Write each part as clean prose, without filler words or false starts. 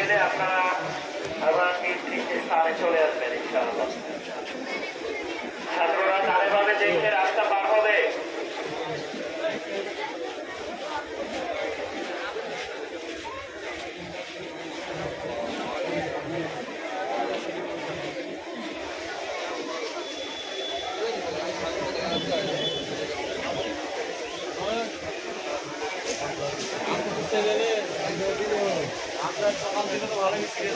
দিলে আপনারা আবার নিজ নিজ স্থানে চলে আসবেন ইনশাআল্লাহ। ছাত্ররা তারেভাবে দেখে রাস্তা পার হবে। আপনার সকাল থেকে তো ভালোই ছিল।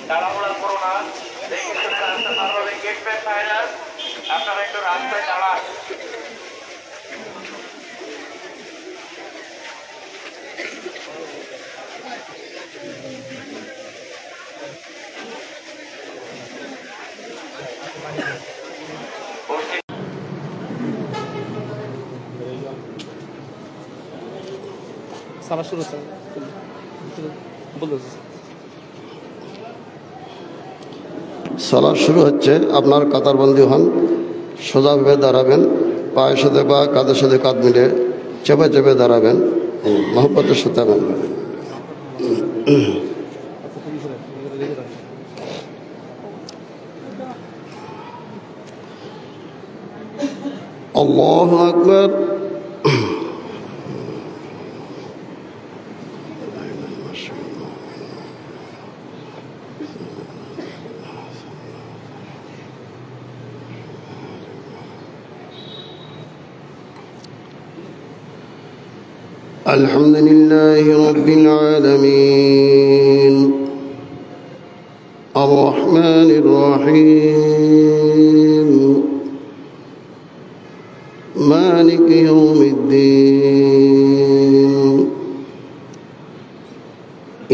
তাড়াহুড়া করো না, রাস্তা পার হবে। গেট ব্যাক ফাইনাল, আপনারা একটু রাস্তায় দাঁড়ান। সালা শুরু সালাত শুরু হচ্ছে। আপনার কাতারবন্দি হন, সোজাভাবে দাঁড়াবেন, পায়ের সাথে পা, কাঁধের সাথে কাঁধ মিলে চেপে চেপে দাঁড়াবেন, মহব্বতের সাথে বানবেন। আল্লাহু আকবার। الحمد لله رب العالمين الرحمن الرحيم مالك يوم الدين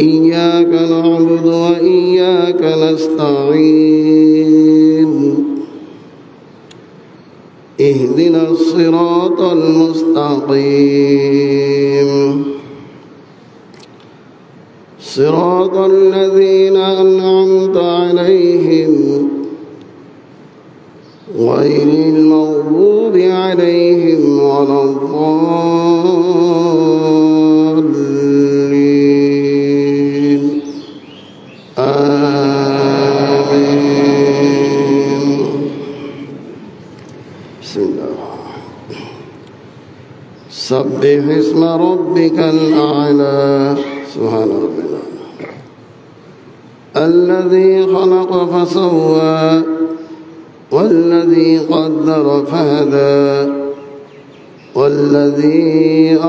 إياك نعبد وإياك نستعين اهدنا الصراط المستقيم صراط الذين أنعمت عليهم غير المغضوب عليهم ولا الضالين آمين. بسم الله. سبح اسم ربك الأعلى. سبحان ربنا الذي خلق فسوى والذي قدر فهدى والذي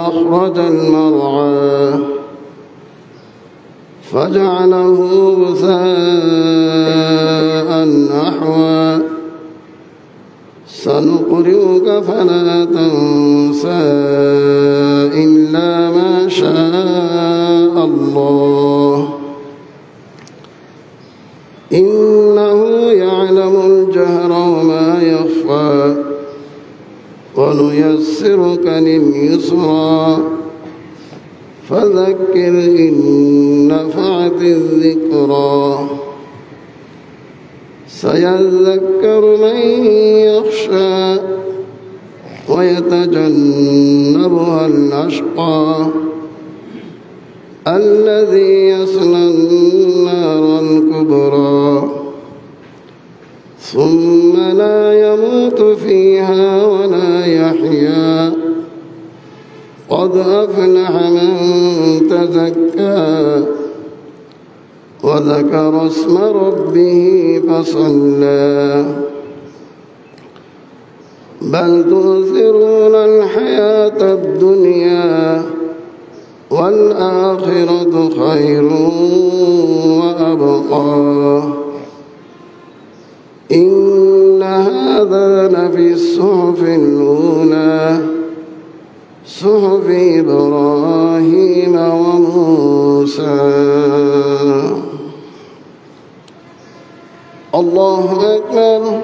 أخرج المرعى فجعله غثاء أحوى سنقرئك فلا تنسى إلا ما شاء الله إنه يعلم الجهر وما يخفى ونيسرك لليسرى فذكر إن نفعت الذكرى سيذكر من يخشى ويتجنبها الأشقى الذي يصلى النار الكبرى ثم لا يموت فيها ولا يحيا قد أفلح من تزكى وذكر اسم ربه فصلى بل تؤثرون الحياة الدنيا والآخرة خير وأبقى إن هذا لفي الصحف الأولى صحف إبراهيم وموسى. الله أكبر.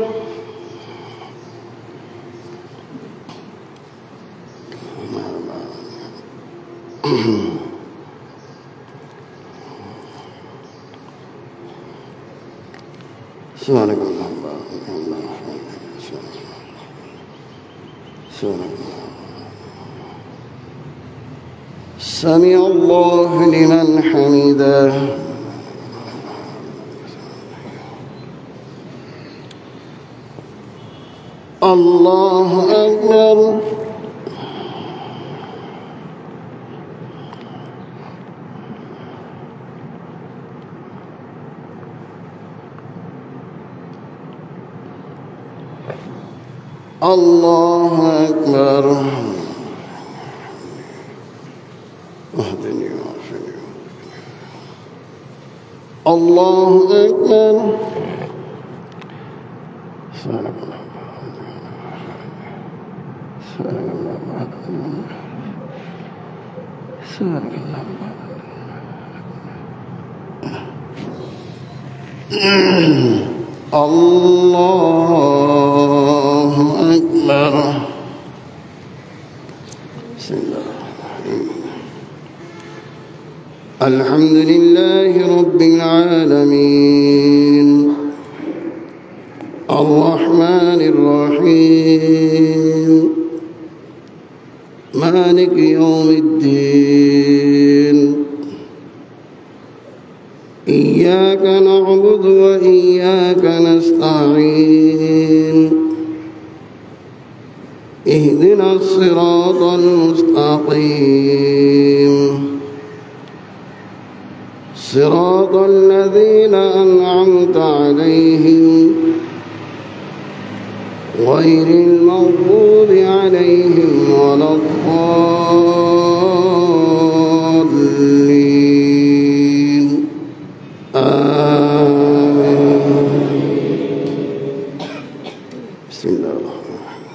سبحانك اللهم سمع الله لمن حمده. الله أكبر. الله أكبر. اهدني واهدني. الله أكبر. الله أكبر. بسم الله. الحمد لله رب العالمين الرحمن الرحيم مالك يوم الدين إياك نعبد وإياك نستعين اهدنا الصراط المستقيم صراط الذين أنعمت عليهم غير المغضوب عليهم ولا الضالين آمين. بسم الله الرحمن الرحيم.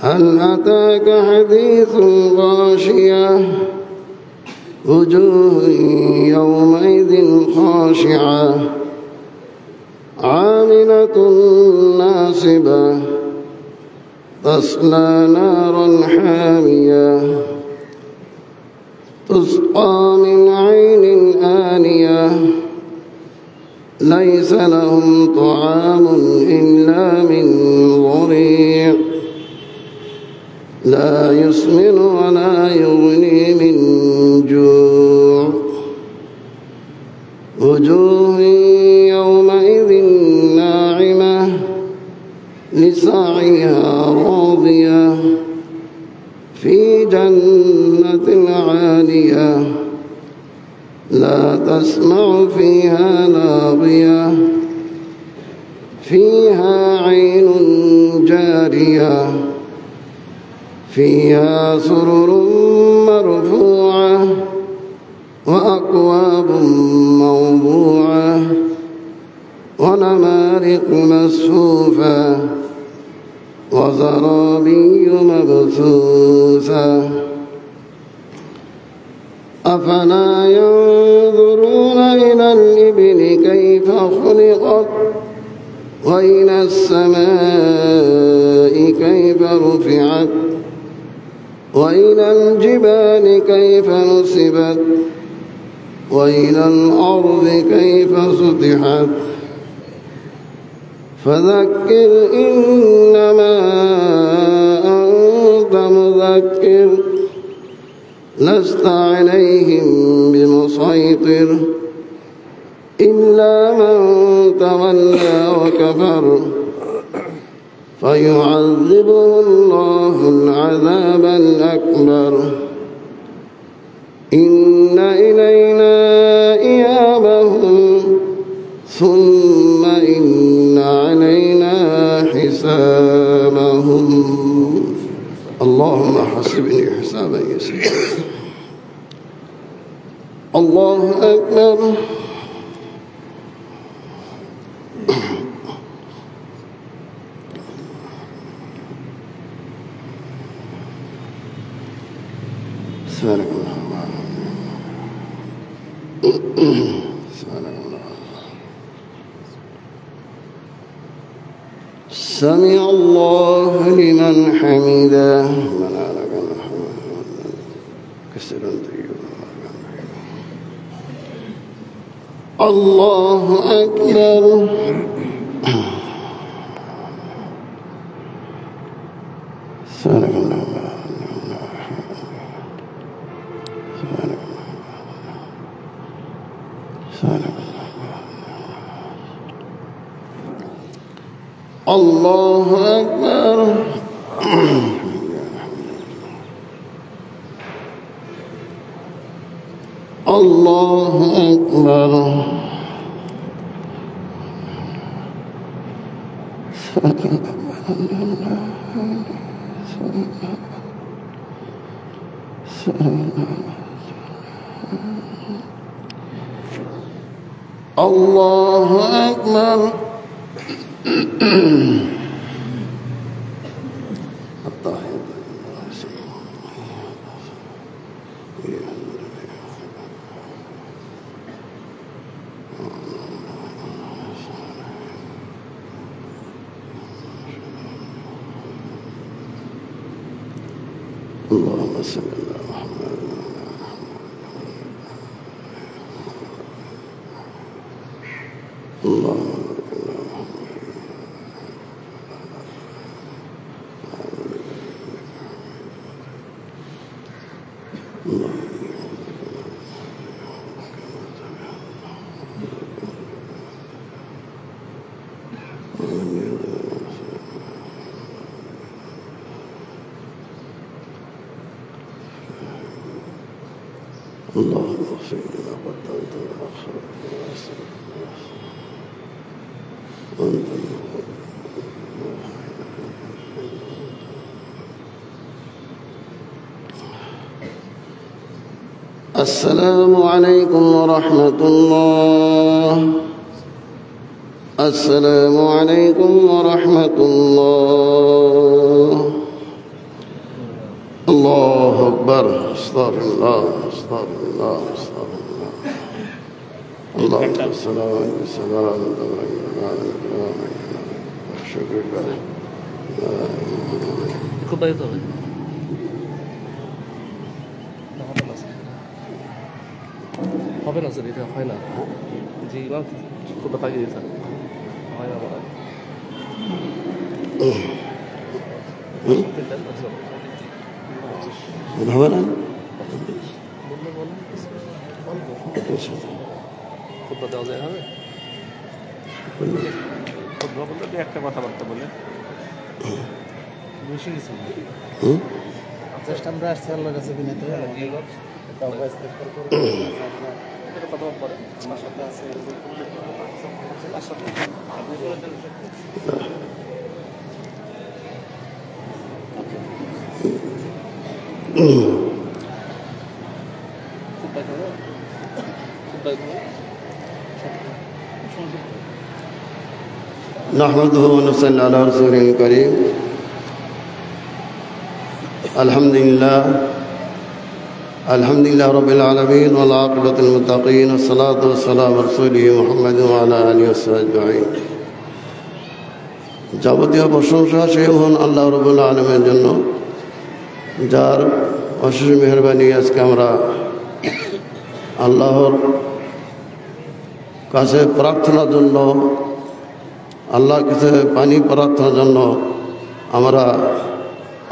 هل أتاك حديث الغاشية وجوه يومئذ خاشعة عاملة ناصبة تصلى نارا حامية تسقى من عين آنية ليس لهم طعام إلا من ضريع لا يسمن ولا يغني من جوع وجوه يومئذ ناعمة لسعيها راضية في جنة عالية لا تسمع فيها لاغية فيها عين جارية فيها سرر مرفوعة مصفوفا وزرابي مبثوثا أفلا ينظرون إلى الإبل كيف خلقت وإلى السماء كيف رفعت وإلى الجبال كيف نصبت وإلى الأرض كيف سطحت فذكر إنما أنت مذكر لست عليهم بمسيطر إلا من تولى وكفر فيعذبه الله العذاب الأكبر إن إلينا إيابهم ثم إن علينا حسابهم اللهم حسبني حسابا يسيرا الله أكبر سبحانك اللهم سبحانك اللهم سمع الله لمن حمده ربنا لك الحمد كثيرا طيبا الله أكبر سبحانك اللهم الله أكبر الله أكبر الله أكبر اللهم صل على محمد اللهم اللهم اغفر لنا قدمت وأخرت وأنت السلام عليكم ورحمة الله السلام عليكم ورحمة الله الله أكبر استغفر الله استغفر الله استغفر الله اللهم صل وسلم شكر لله হবে না স্যার এটা হয় না জি ইমাম কোথা থাকে স্যার হয় না বলা হবে না কোথা দেওয়া যায় হবে বলতে একটা কথাবার্তা বলে বেশি কিছু আমরা আসছি আল্লাহর কাছে বিনীত نحمده ونصلي على رسوله الكريم الحمد لله رب العالمين والعاقبة للمتقين والصلاة والسلام على رسوله محمد وعلى آله وصحبه أجمعين যাবতীয় প্রশংসা সেই মহান আল্লাহ রাব্বুল আলামিনের জন্য, যার অশেষ মেহেরবানি আজকে আমরা আল্লাহর কাছে প্রার্থনার জন্য, আল্লাহর কাছে পানি প্রার্থনার জন্য আমরা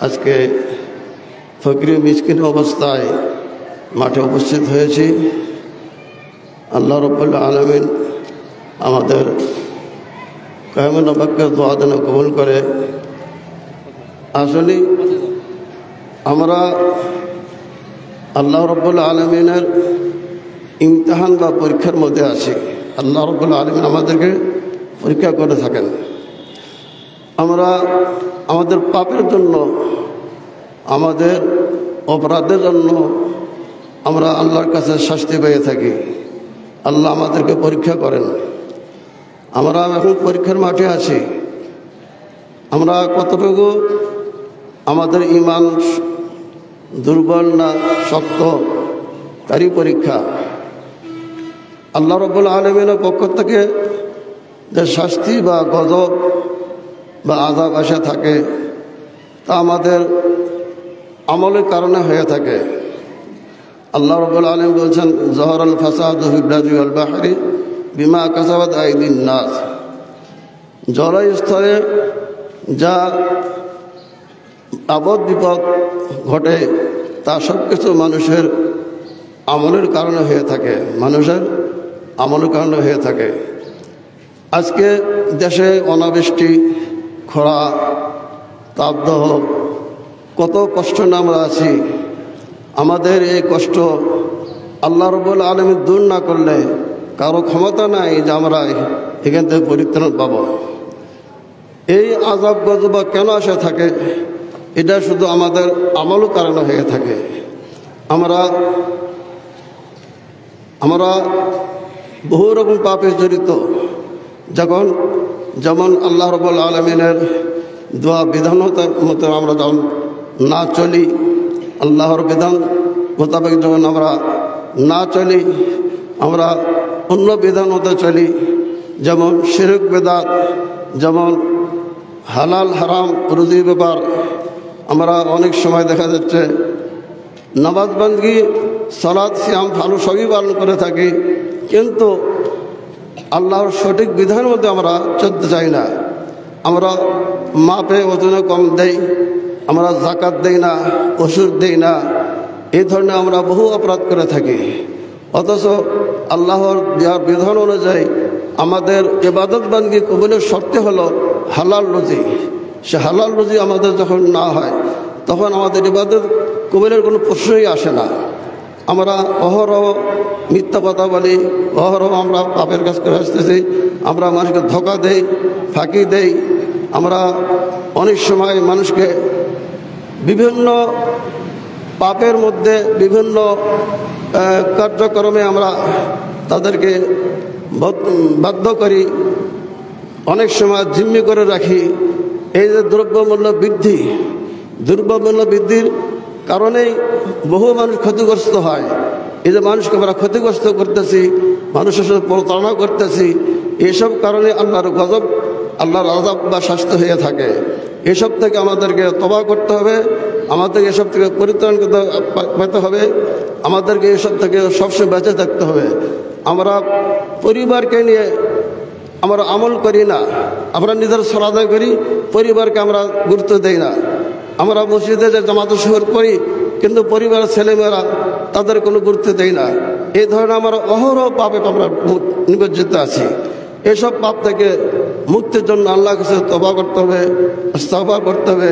আজকে ফকির মিসকিন অবস্থায় মাঠে উপস্থিত হয়েছি। আল্লাহ রাব্বুল আলামিন আমাদের কায়মন বাক্যের দোয়া যেন কবুল করে। আসলে আমরা আল্লাহ রাব্বুল আলামিনের ইমতিহান বা পরীক্ষার মধ্যে আছি। আল্লাহ রাব্বুল আলামিন আমাদেরকে পরীক্ষা করে থাকেন। আমরা আমাদের পাপের জন্য, আমাদের অপরাধের জন্য আমরা আল্লাহর কাছে শাস্তি পেয়ে থাকি। আল্লাহ আমাদেরকে পরীক্ষা করেন। আমরা এখন পরীক্ষার মাঠে আছি। আমরা কতটুকু আমাদের ঈমান দুর্বল না শক্ত, তারই পরীক্ষা। আল্লাহ রাব্বুল আলামিনের পক্ষ থেকে যে শাস্তি বা গজব বা আযাব আসা থাকে তা আমাদের আমলের কারণে হয়ে থাকে। আল্লাহ রাব্বুল আলামিন বলছেন, যহরাল ফাসাদু ফিল বাররি ওয়াল বাহরি বিমা কাসাবাত আইদিন নাস। জলস্তরে যা আপদ বিপদ ঘটে তা সব কিছু মানুষের আমলের কারণে হয়ে থাকে, মানুষের আমলের কারণে হয়ে থাকে। আজকে দেশে অনাবৃষ্টি, খরা, তাপদাহ, কত কষ্ট না আমরা আছি। আমাদের এই কষ্ট আল্লাহ রাব্বুল আলামিন দূর না করলে কারো ক্ষমতা নাই যে আমরা এখান থেকে পরিত্রাণ পাব। এই আযাব গজব কেন আসে থাকে? এটা শুধু আমাদের আমলের কারণে হয়ে থাকে। আমরা বহু রকম পাপে জড়িত। যেমন আল্লাহ রাব্বুল আলামিনের দোয়া বিধান মতো আমরা যখন না চলি, আল্লাহর বিধান মোতাবেক যখন আমরা না চলি, আমরা অন্য বিধান মতো চলি, যেমন শিরক বিদআত, যেমন হালাল হারাম রুজির ব্যাপার। আমরা অনেক সময় দেখা যাচ্ছে নামাজ বান্দগি, সালাত, সিয়াম, ভালো সবই পালন করে থাকি, কিন্তু আল্লাহর সঠিক বিধানের মধ্যে আমরা চলতে চাই না। আমরা মাপে ওজনে কম দেই, আমরা যাকাত দেই না, ওষুধ দেই না, এই ধরনের আমরা বহু অপরাধ করে থাকি। অথচ আল্লাহর দেওয়ার বিধান অনুযায়ী আমাদের ইবাদত বান্দগি কবুলের শর্তে হলো হালাল রুজি। সে হালাল রুজি আমাদের যখন না হয় তখন আমাদের ইবাদত কবুলের কোনো প্রশ্নই আসে না। আমরা অহরহ মিথ্যা কথা বলি, অহরহ আমরা পাপের কাজ করে আসতেছি, আমরা মানুষকে ধোঁকা দেই, ফাঁকি দেই। আমরা অনেক সময় মানুষকে বিভিন্ন পাপের মধ্যে, বিভিন্ন কার্যক্রমে আমরা তাদেরকে বাধ্য করি, অনেক সময় জিম্মি করে রাখি। এই যে দ্রব্যমূল্য বৃদ্ধির কারণেই বহু মানুষ ক্ষতিগ্রস্ত হয়। এই যে মানুষকে আমরা ক্ষতিগ্রস্ত করতেছি, মানুষের সাথে প্রতারণা করতেছি, এইসব কারণে আল্লাহর গজব, আল্লাহর আযাব বা শাস্তি হয়ে থাকে। এসব থেকে আমাদেরকে তওবা করতে হবে, আমাদেরকে এসব থেকে পরিত্রাণ পেতে হবে, আমাদেরকে এসব থেকে সবসময় বেঁচে থাকতে হবে। আমরা পরিবারকে নিয়ে আমরা আমল করি না, আমরা নিজের সালাত আদায় করি, পরিবারকে আমরা গুরুত্ব দেই না। আমরা মসজিদে যে জামাতে শুহুর করি, কিন্তু পরিবারের ছেলেমেয়েরা তাদের কোনো গুরুত্ব দেই না। এই ধরনের আমরা অহরহ পাপে আমরা নিমজ্জিত আছি। এসব পাপ থেকে মুক্তির জন্য আল্লাহর কাছে তওবা করতে হবে, ইস্তিগফার করতে হবে,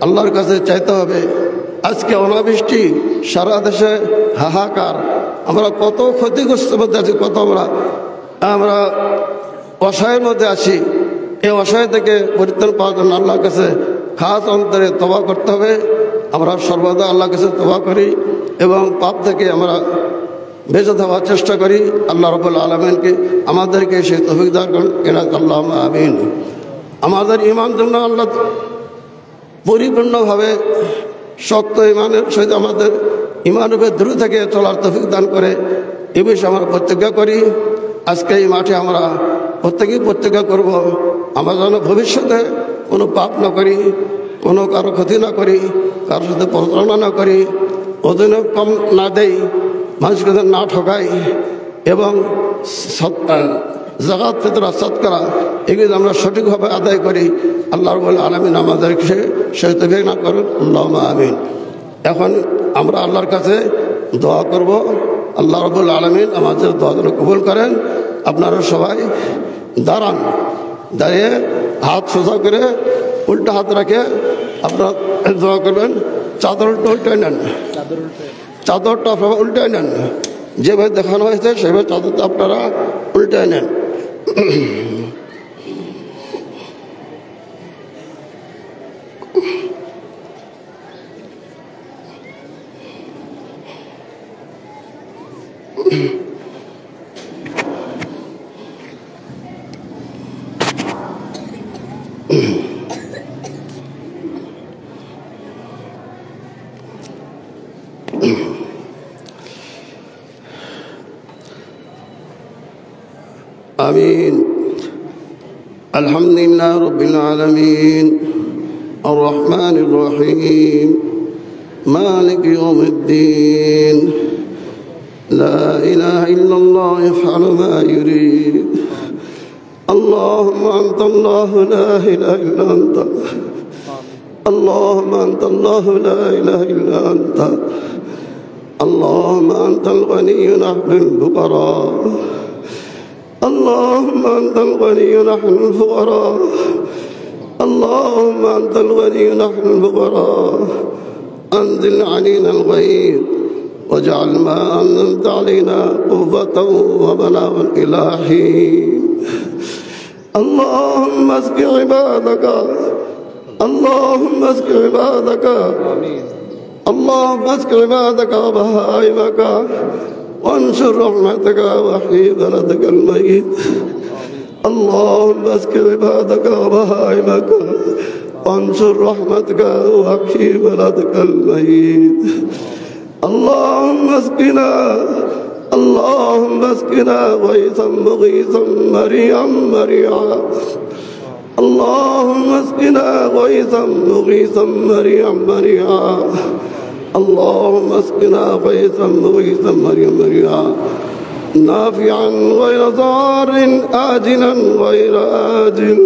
আল্লাহর কাছে চাইতে হবে। আজকে অনাবৃষ্টি, সারা দেশে হাহাকার, আমরা কত ক্ষতিগ্রস্ত মধ্যে আছি, কত আমরা অসহায়ের মধ্যে আছি। এই অসহায় থেকে পরিত্রাণ পাওয়ার জন্য আল্লাহর কাছে খাস অন্তরে তওবা করতে হবে। আমরা সর্বদা আল্লাহর কাছে তওবা করি এবং পাপ থেকে আমরা বেঁচে থাকার চেষ্টা করি। আল্লাহ রাব্বুল আলামিনকে আমাদেরকে সেই তৌফিক দান করুন। আল্লাহুম্মা আমিন। আমাদের ইমান যেন আল্লাহ পরিপূর্ণভাবে শক্ত ইমানের সহিত আমাদের ইমানের উপরে দৃঢ় থেকে চলার তৌফিক দান করে এ বিষয়ে আমরা প্রতিজ্ঞা করি। আজকে এই মাঠে আমরা প্রত্যেকেই প্রতিজ্ঞা করব, আমরা যেন ভবিষ্যতে কোনো পাপ না করি, কোনো কারো ক্ষতি না করি, কারোর সাথে প্রতারণা না করি, ওজনে কম না দেই, মানুষকে যেন না ঠকাই, এবং জাকাত ফিতরা সদকা এগুলো আমরা সঠিকভাবে আদায় করি। আল্লাহ রাব্বুল আলামিন আমাদেরকে সেই তৌফিক না করুন, আল্লাহুম্মা আমিন। এখন আমরা আল্লাহর কাছে দোয়া করব, আল্লাহ রাব্বুল আলামিন আমাদের দোয়া যেন কবুল করেন। আপনারা সবাই দাঁড়ান, দাঁড়িয়ে হাত সোজা করে উল্টা হাত রাখে আপনারা দোয়া করবেন। চাদরটা উল্টে নেন, চাদরটা আপনারা উল্টে নেন, যেভাবে দেখানো হয়েছে সেভাবে চাদরটা আপনারা উল্টে নেন। آمين. الحمد لله رب العالمين الرحمن الرحيم مالك يوم الدين لا إله إلا الله يفعل ما يريد. اللهم أنت الله لا إله إلا أنت، اللهم أنت الله لا إله إلا أنت، اللهم أنت الغني نحن الفقراء، اللهم أنت الغني نحن الفقراء، اللهم أنت الغني نحن الفقراء. أنزل علينا الغيث واجعل ما أنزلت علينا قوة وبلاغ إلى حين. اللهم اسق عبادك، اللهم اسق عبادك، اللهم اسق عبادك وبهائمك وانشر رحمتك واحيي بلدك الميت. اللهم اسق عبادك وبهائمك وانشر رحمتك واحيي بلدك الميت. اللهم اسقنا، اللهم اسقنا غيثا مغيثا مريعا مريعا. اللهم اسقنا غيثا مغيثا مريعا مريعا. اللهم اسقنا غيثا مغيثا مريعا مريعا، نافعا غير ضار، آجلا غير آجل.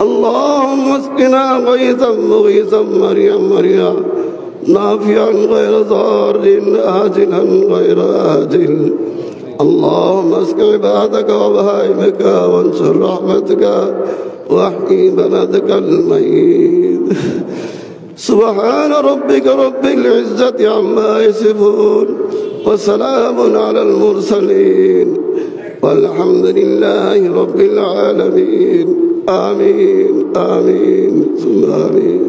اللهم اسقنا غيثا مغيثا مريعا مريعا، نافعا غير ضار، آجلا غير آجل. اللهم اسق عبادك وبهائمك وانشر رحمتك واحيي بلدك الميت. سبحان ربك رب العزة عما يصفون وسلام على المرسلين والحمد لله رب العالمين. آمين آمين ثم آمين.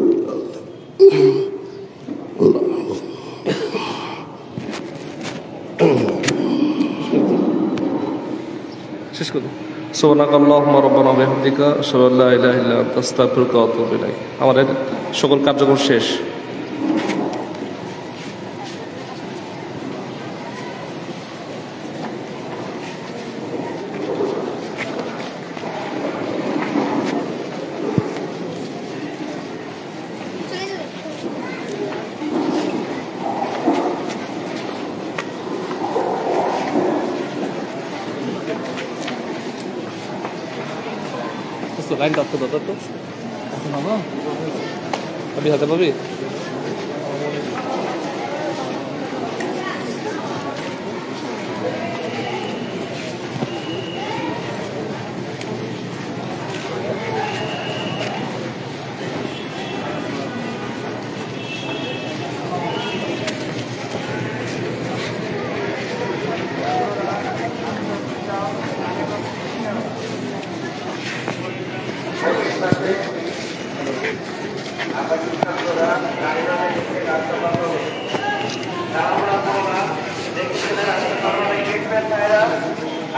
শেষ করুন। সুবহানাকাল্লাহুম্মা রাব্বানা ওয়া বিহামদিকা আশহাদু আল্লা ইলাহা ইল্লা আনতা আস্তাগফিরুকা ওয়া আতুবু ইলাইক। আমাদের সকল কার্যক্রম শেষ। লাইন ডাকতে দাদা তো পাবি, হাতে পাবি।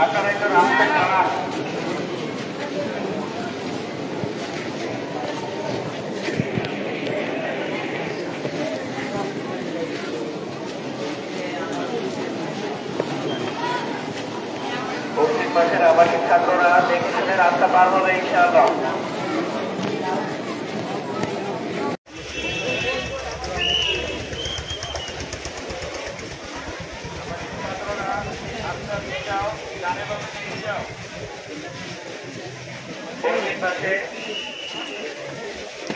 আপনারা একটু রাস্তায় দাঁড়ান। পাশের আবাসিক ছাত্ররা দেখে শুনে রাস্তা পার হবে ইনশাআল্লাহ। পশ্চিম পাশে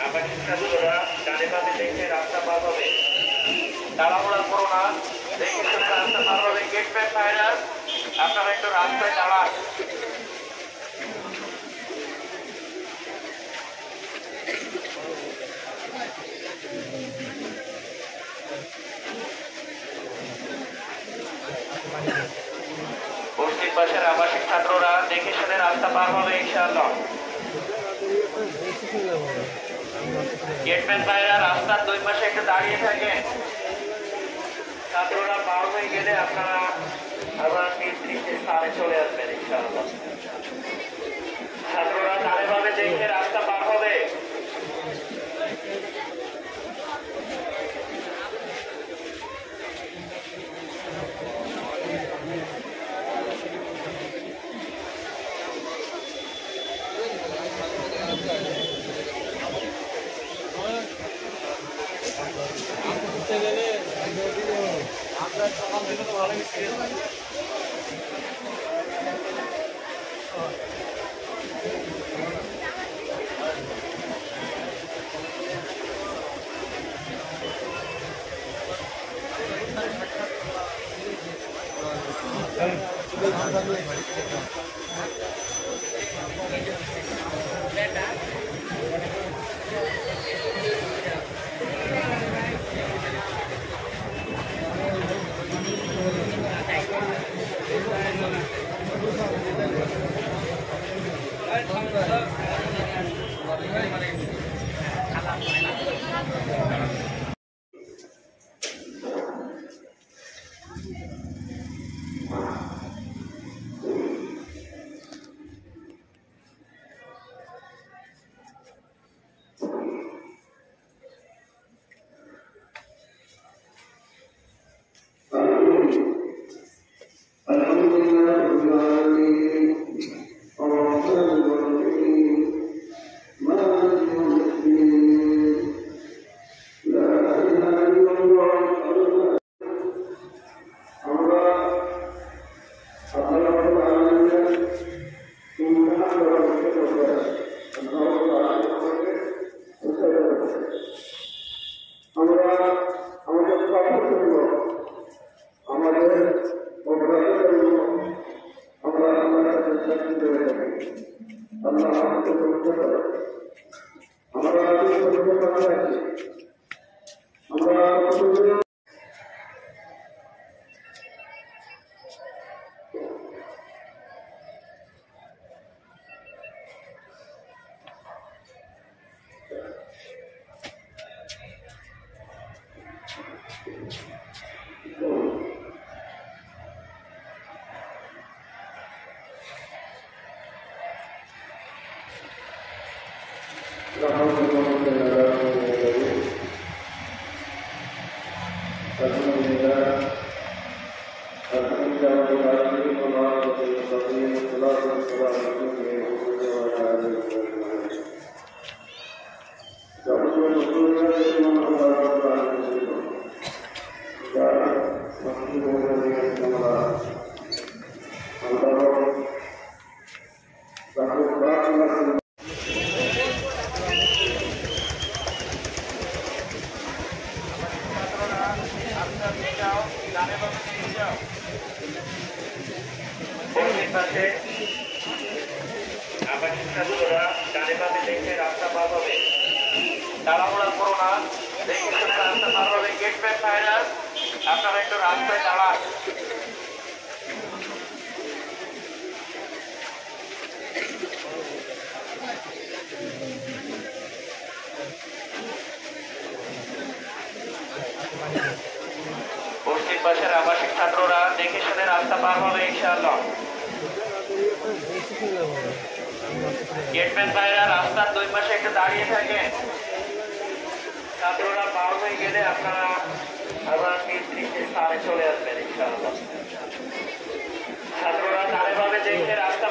আবাসিক ছাত্ররা ডানে বামে দেখে রাস্তা পার হবে, তাড়াহুড়া করো না, দেখে শুনে রাস্তা পার হবে। গেট ম্যান ভাইরা আপনারা একটু রাস্তায় দাঁড়ান। পশ্চিম পাশের আবাসিক ছাত্ররা দেখে শুনে রাস্তা পার হবে ইনশাআল্লাহ। গেটম্যান ভাইরা রাস্তার দুই পাশে একটু দাঁড়িয়ে থাকেন, ছাত্ররা পার হয়ে গেলে আপনারা আবার নির্দিষ্ট স্থানে চলে আসবেন ইনশাআল্লাহ। ছাত্ররা ডানে বামে দেখে রাস্তা পার হবে। তাড়াহুড়া করো না, দেখে শুনে রাস্তা পার হবে। গেট ম্যান ভাইরা আপনারা একটু রাস্তায় দাঁড়ান। পশ্চিম পাশের আবাসিক ছাত্ররা দেখে শুনে রাস্তা পার হবে ইনশাআল্লাহ। গেটম্যান ভাইরা রাস্তার দুই পাশে একটু দাঁড়িয়ে থাকেন, ছাত্ররা পার হয়ে গেলে আপনারা আবার নির্দিষ্ট স্থানে চলে আসবেন ইনশাআল্লাহ। ছাত্ররা ডানে বামে দেখে রাস্তা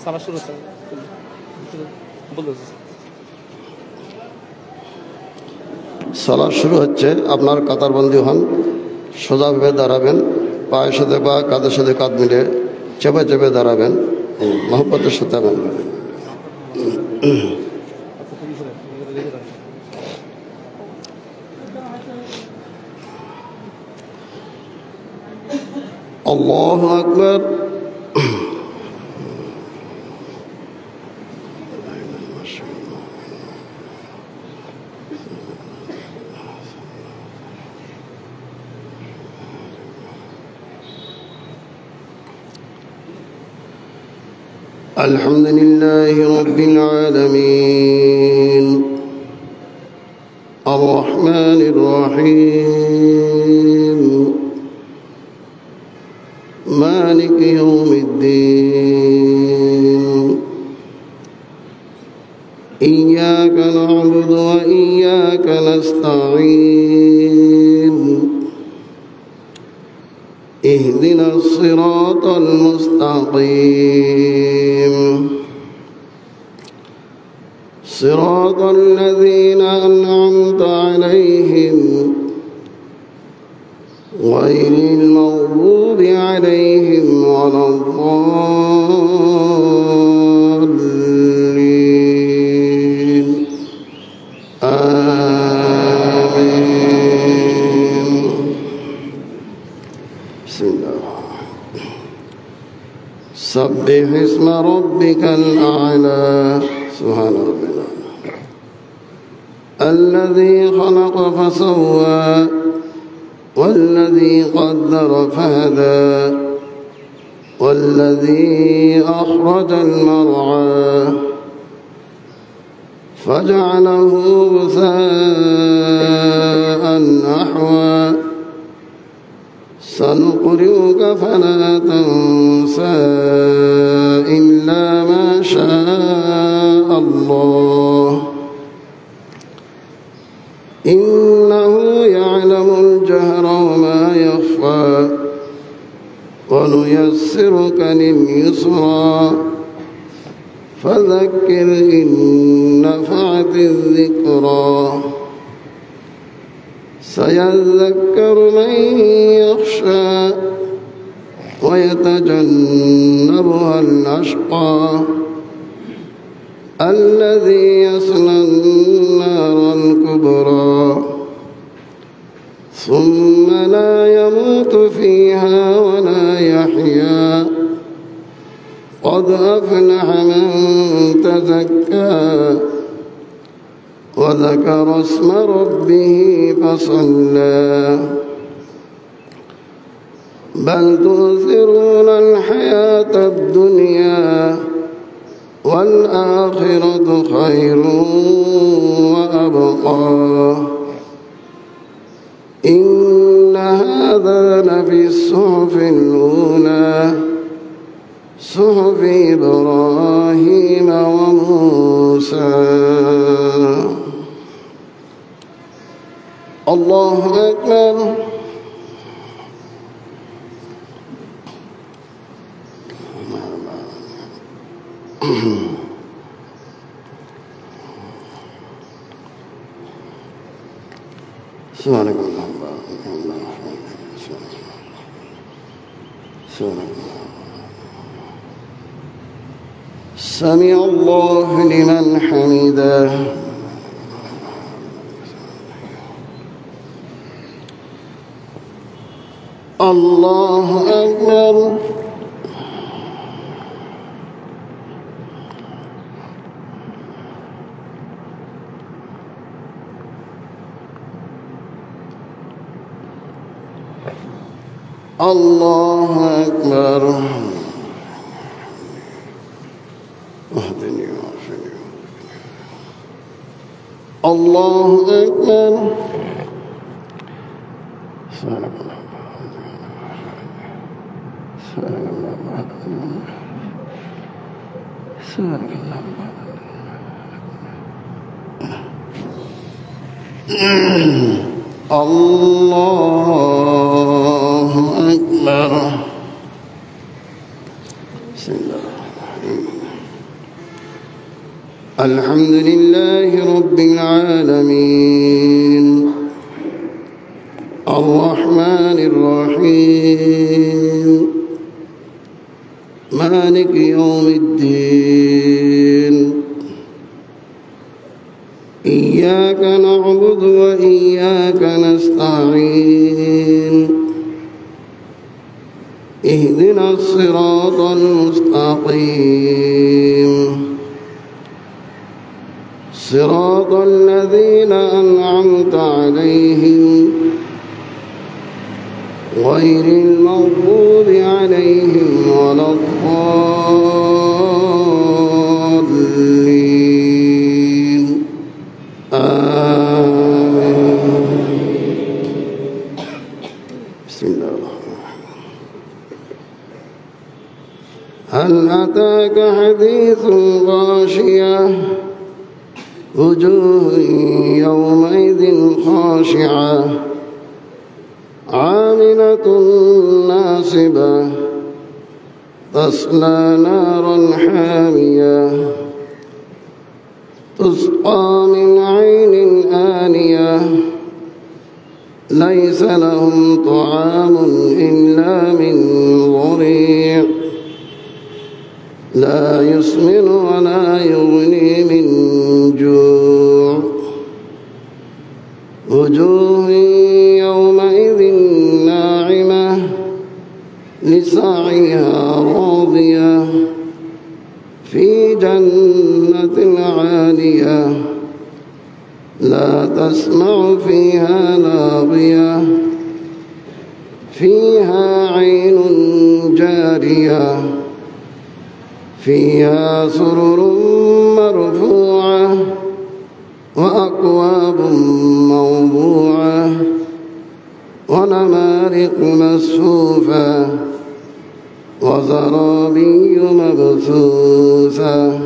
সারা শুরু হচ্ছে সালাত শুরু হচ্ছে। আপনার কাতারবন্দি হন, সোজাভাবে দাঁড়াবেন, পায়ের সাথে পা, কাঁধের সাথে কাঁধ মিলে চেপে চেপে দাঁড়াবেন, মহব্বতের সাথে দাঁড়াবেন। আল্লাহু আকবার। الحمد لله رب العالمين الرحمن الرحيم مالك يوم الدين إياك نعبد وإياك نستعين اهدنا الصراط المستقيم صراط الذين أنعمت عليهم غير المغضوب عليهم ولا الضالين آمين. بسم الله. سبح اسم ربك الأعلى. سبحان ربنا الذي خلق فسوى والذي قدر فهدى والذي أخرج المرعى فجعله غثاء أحوى سنقرئك فلا تنسى إلا ما شاء الله إنه يعلم الجهر وما يخفى ونيسرك لليسرى فذكر إن نفعت الذكرى سيذكر من يخشى ويتجنبها الأشقى الذي يصلى النار الكبرى ثم لا يموت فيها ولا يحيا قد أفلح من تزكى وذكر اسم ربه فصلى بل تؤثرون الحياة الدنيا والآخرة خير وأبقى إن هذا لفي الصحف الأولى صحف إبراهيم وموسى. الله أكبر. سبحانك اللهم سمع الله لمن حمده. الله أكبر. الله أكبر اهدني وعافني الله أكبر الله أكبر. بسم الله الحمد لله رب العالمين الرحمن الرحيم مالك يوم الدين إياك نعبد وإياك نستعين اهدنا الصراط المستقيم صراط الذين أنعمت عليهم غير المغضوب عليهم ولا الضالين آمين. بسم الله الرحمن الرحيم هل أتاك حديث غاشية وجوه يومئذ خاشعة عاملة ناصبة تصلى نارا حامية تسقى من عين آنية ليس لهم طعام إلا من ضريع لا يسمن ولا يغني من جوع وجوه يومئذ ناعمة لسعيها راضية في جنة عالية لا تسمع فيها لاغية فيها عين جارية فيها سرر مرفوعة وأكواب موضوعة ونمارق مصفوفة وزرابي مبثوثة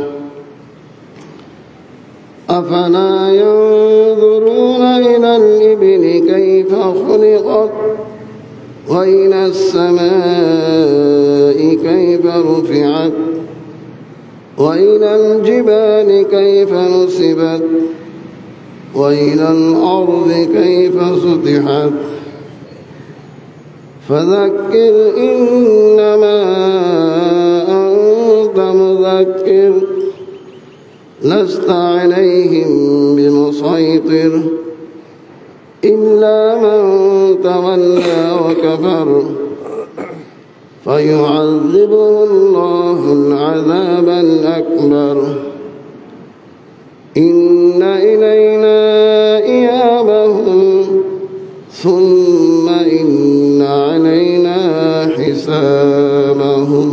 أفلا ينظرون إلى الإبل كيف خلقت وإلى السماء كيف رفعت وإلى الجبال كيف نصبت وإلى الأرض كيف سطحت فذكر إنما أنت مذكر لست عليهم بمسيطر إلا من تولى وكفر فيعذبه الله العذاب الأكبر إن إلينا إيابهم ثم إن علينا حسابهم.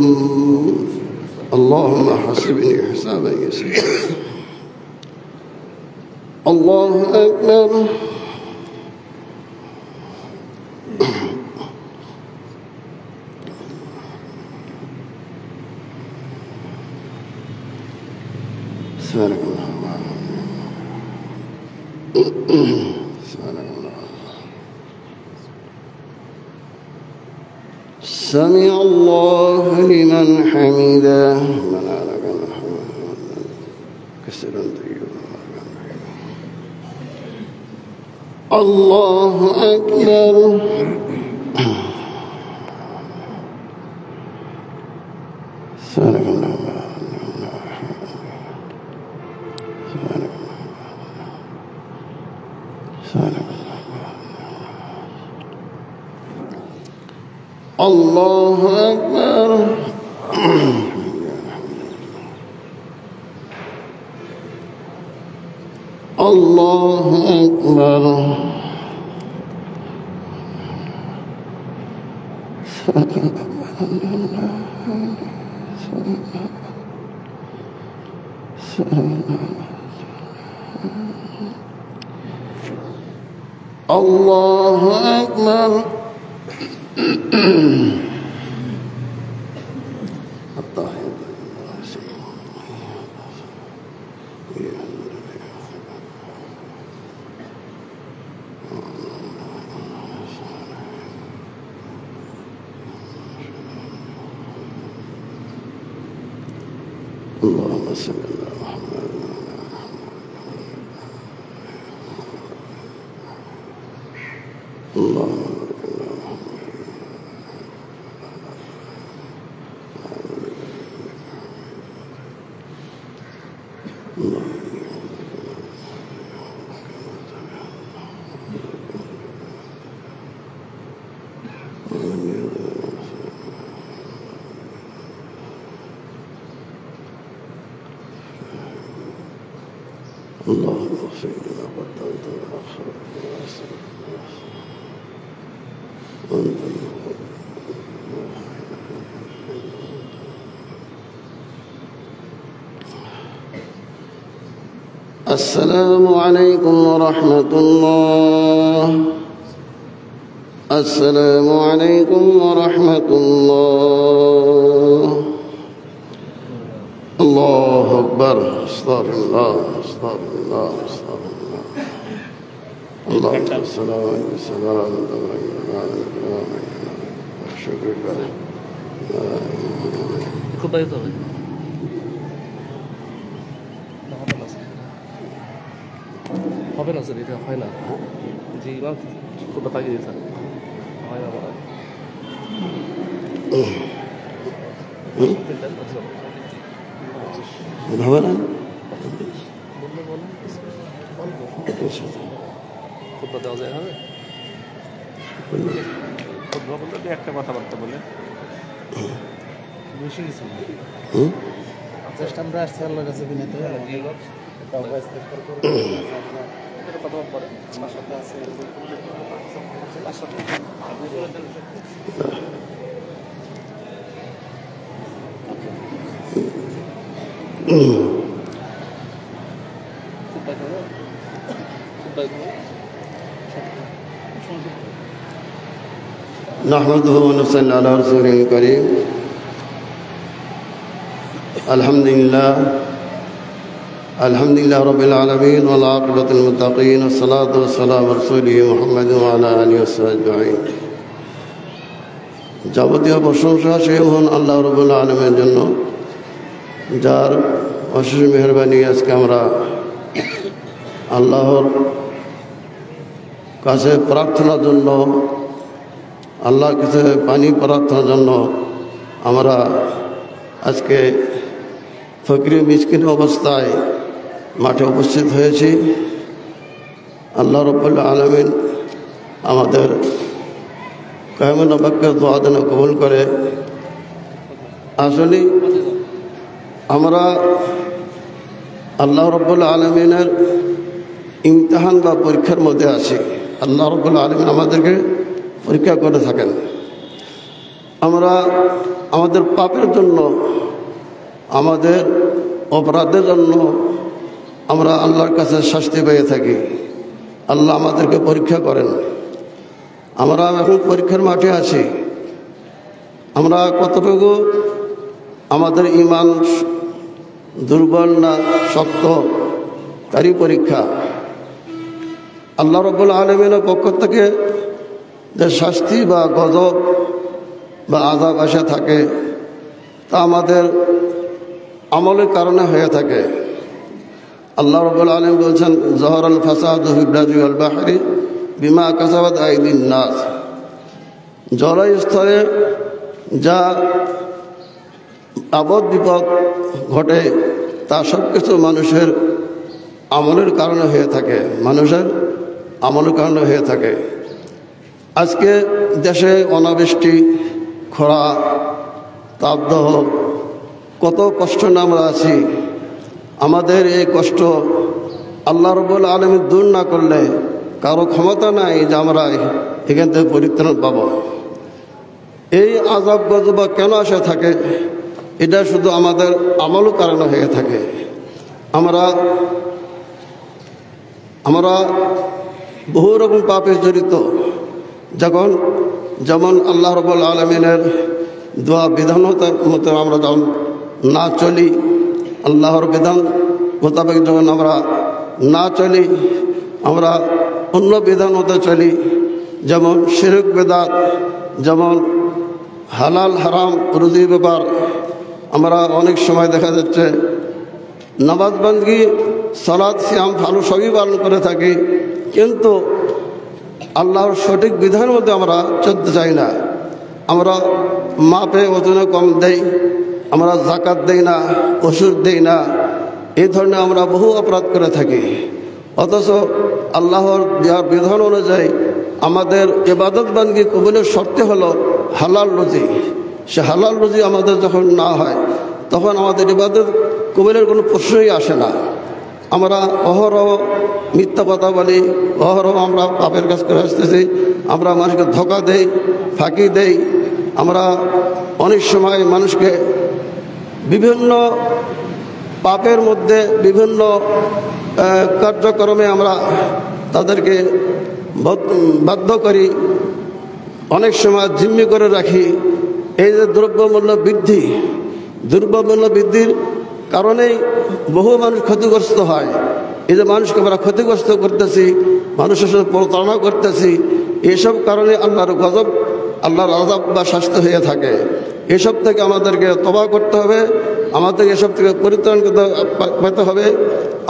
اللهم حسبني حسابا يسيرا. الله أكبر. سبحانك اللهم سمع الله لمن حمده ربنا لك الحمد كثيرا طيبا الله أكبر. سبحانك اللهم الله أكبر. الله أكبر. الله أكبر اللهم صل على محمد اللهم اللهم اغفر لنا قدمت وأخرت السلام عليكم ورحمة الله. السلام عليكم ورحمة الله. الله أكبر. استغفر الله استغفر الله استغفر الله. اللهم صل وسلم شكر لله. কোথায় যেতে হবে? হবে না স্যার, এটা হয় না। জি ইমাম কোথা পাঠিয়ে দিয়েছেন, হয় না বলা। হবে না কোথা দেওয়া যায়, হবে বলতে একটা কথাবার্তা বলে বেশি কিছু আমরা আসছি আল্লাহর কাছে বিনীত نحمده ونصلي على رسوله الكريم. الحمد لله رب العالمين والعاقبة للمتقين والصلاة والسلام على رسوله محمد وعلى آله وصحبه أجمعين. যাবতীয় প্রশংসা সেই হন আল্লাহ রাব্বুল আলামিনের জন্য, যার অশেষ মেহেরবানি আজকে আমরা আল্লাহর কাছে প্রার্থনার জন্য, আল্লাহর কাছে পানি প্রার্থনার জন্য আমরা আজকে ফকির মিসকিন অবস্থায় মাঠে উপস্থিত হয়েছি। আল্লাহ রাব্বুল আলামিন আমাদের কায়মান বাক্যের দোয়া যেন কবুল করে। আসলে আমরা আল্লাহ রাব্বুল আলামিনের ইমতিহান বা পরীক্ষার মধ্যে আছি। আল্লাহ রাব্বুল আলামিন আমাদেরকে পরীক্ষা করে থাকেন। আমরা আমাদের পাপের জন্য, আমাদের অপরাধের জন্য আমরা আল্লাহর কাছে শাস্তি পেয়ে থাকি। আল্লাহ আমাদেরকে পরীক্ষা করেন। আমরা এখন পরীক্ষার মাঠে আছি। আমরা কতটুকু আমাদের ঈমান দুর্বল না শক্ত, তারই পরীক্ষা। আল্লাহ রাব্বুল আলামিনের পক্ষ থেকে যে শাস্তি বা গজব বা আযাব আসা থাকে, তা আমাদের আমলের কারণে হয়ে থাকে। আল্লাহ রাব্বুল আলামিন বলছেন, যাহারাল ফাসাদু ফিল বাররি ওয়াল বাহরি বিমা কাসাবাত আইদিন নাস। জলস্তরে যা আপদ বিপদ ঘটে তা সব কিছু মানুষের আমলের কারণে হয়ে থাকে, মানুষের আমলের কারণে হয়ে থাকে। আজকে দেশে অনাবৃষ্টি, খরা, তাপদাহ, কত কষ্ট না আমরা আছি। আমাদের এই কষ্ট আল্লাহ রাব্বুল আলামিন দূর না করলে কারো ক্ষমতা নাই যে আমরা এখান থেকে পরিত্রাণ পাব। এই আযাব গজব কেন আসে থাকে, এটা শুধু আমাদের আমলের কারণে হয়ে থাকে। আমরা বহু রকম পাপে জড়িত। যেমন আল্লাহ রাব্বুল আলামিনের দোয়া বিধানতার মতো আমরা যখন না চলি, আল্লাহর বিধান মোতাবেক যখন আমরা না চলি, আমরা অন্য বিধান মতো চলি, যেমন শিরক বিদআত, যেমন হালাল হারাম রুজির ব্যাপার। আমরা অনেক সময় দেখা যাচ্ছে নামাজ বান্দগি সালাত সিয়াম ভালো সবই পালন করে থাকি, কিন্তু আল্লাহর সঠিক বিধানের মধ্যে আমরা চলতে চাই না। আমরা মাপে ওজনে কম দেই, আমরা যাকাত দেই না, ওষুধ দেই না, এই ধরনের আমরা বহু অপরাধ করে থাকি। অথচ আল্লাহর দেওয়ার বিধান অনুযায়ী আমাদের ইবাদত বান্দগি কবুলের শর্তে হলো হালাল রুজি। সে হালাল রুজি আমাদের যখন না হয়, তখন আমাদের ইবাদত কবুলের কোনো প্রশ্নই আসে না। আমরা অহরহ মিথ্যা কথা বলি, অহরহ আমরা পাপের কাজ করে আসতেছি, আমরা মানুষকে ধোঁকা দেই, ফাঁকি দেই। আমরা অনেক সময় মানুষকে বিভিন্ন পাপের মধ্যে বিভিন্ন কার্যক্রমে আমরা তাদেরকে বাধ্য করি, অনেক সময় জিম্মি করে রাখি। এই যে দ্রব্যমূল্য বৃদ্ধির কারণেই বহু মানুষ ক্ষতিগ্রস্ত হয়। এই যে মানুষকে আমরা ক্ষতিগ্রস্ত করতেছি, মানুষের সাথে প্রতারণা করতেছি, এইসব কারণে আল্লাহর গজব, আল্লাহর আযাব বা শাস্তি হয়ে থাকে। এসব থেকে আমাদেরকে তওবা করতে হবে, আমাদেরকে এসব থেকে পরিত্রাণ পেতে হবে,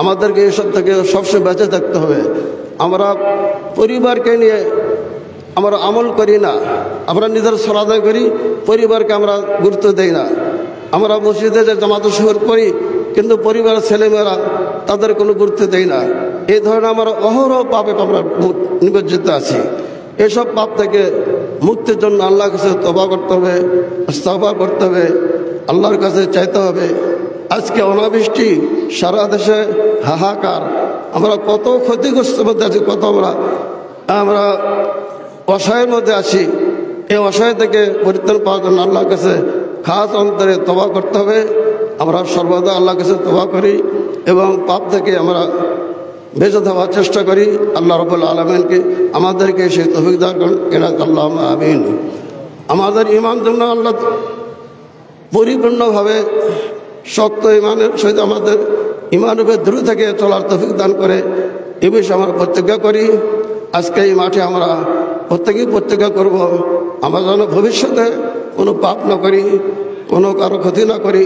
আমাদেরকে এসব থেকে সবসময় বেঁচে থাকতে হবে। আমরা পরিবারকে নিয়ে আমরা আমল করি না, আমরা নিজের সালাত আদায় করি, পরিবারকে আমরা গুরুত্ব দেই না। আমরা মসজিদে যে জামাতে শহর করি, কিন্তু পরিবারের ছেলেমেয়েরা তাদের কোনো গুরুত্ব দেই না। এই ধরনের আমরা অহরহ পাপে আমরা নিমজ্জিত আছি। এসব পাপ থেকে মুক্তির জন্য আল্লাহর কাছে তওবা করতে হবে, ইস্তিগফার করতে হবে, আল্লাহর কাছে চাইতে হবে। আজকে অনাবৃষ্টি, সারা দেশে হাহাকার, আমরা কত ক্ষতিগ্রস্ত মধ্যে আছি, কত আমরা অসহায়ের মধ্যে আছি। এই অসহায় থেকে পরিত্রাণ পাওয়ার জন্য আল্লাহর কাছে খাস অন্তরে তওবা করতে হবে। আমরা সর্বদা আল্লাহর কাছে তওবা করি এবং পাপ থেকে আমরা বেঁচে থাকার চেষ্টা করি। আল্লাহ রাব্বুল আলামিনকে আমাদেরকে সেই তৌফিক দান করুন, আল্লাহুম্মা আমিন। আমাদের ঈমান জন্য আল্লাহ পরিপূর্ণভাবে শক্ত ঈমানের সহিত আমাদের ঈমানের উপর দৃঢ় থেকে চলার তৌফিক দান করে, এ বিষয়ে আমরা প্রতিজ্ঞা করি। আজকে এই মাঠে আমরা প্রত্যেকেই প্রতিজ্ঞা করব, আমরা যেন ভবিষ্যতে কোনো পাপ না করি, কোনো কারো ক্ষতি না করি,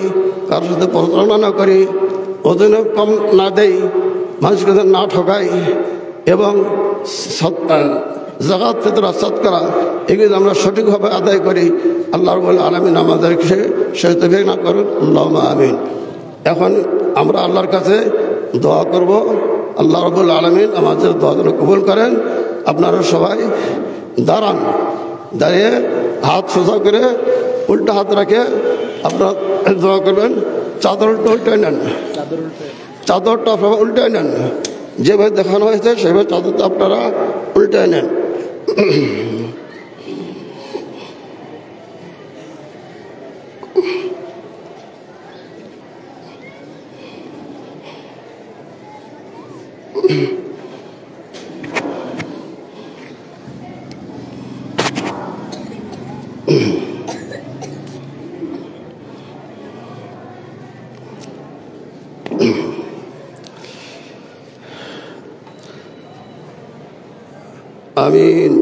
কারোর সাথে প্রতারণা না করি, ওজনে কম না দেই, মানুষকে যেন না ঠকাই, এবং যাকাত ফিতরা সাদকা এগুলো আমরা সঠিকভাবে আদায় করি। আল্লাহ রাব্বুল আলামিন আমাদেরকে সেই তৌফিক না করুন, আল্লাহুম্মা আমিন। এখন আমরা আল্লাহর কাছে দোয়া করব, আল্লাহ রাব্বুল আলামিন আমাদের দোয়া যেন কবুল করেন। আপনারা সবাই দাঁড়ান, দাঁড়িয়ে হাত সোজা করে উল্টা হাত রাখে আপনারা দোয়া করবেন। চাদরটা উল্টে নেন, চাদরটা আপনারা উল্টে নেন, যেভাবে দেখানো হয়েছে সেভাবে চাদরটা আপনারা উল্টে নেন। آمين.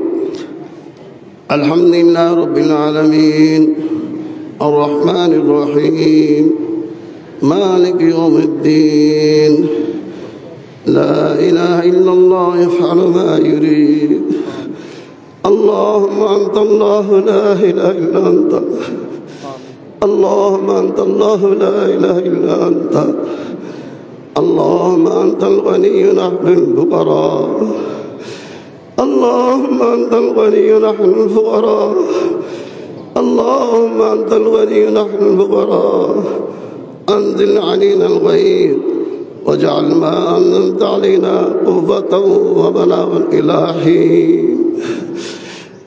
الحمد لله رب العالمين الرحمن الرحيم مالك يوم الدين لا إله إلا الله يفعل ما يريد. اللهم أنت الله لا إله إلا أنت، اللهم أنت الله لا إله إلا أنت، اللهم أنت الغني نحن الفقراء، اللهم أنت الغني نحن الفقراء، اللهم أنت الغني نحن الفقراء. أنزل علينا الغيث واجعل ما أنزلت علينا قوة وبلاغا إلى حين.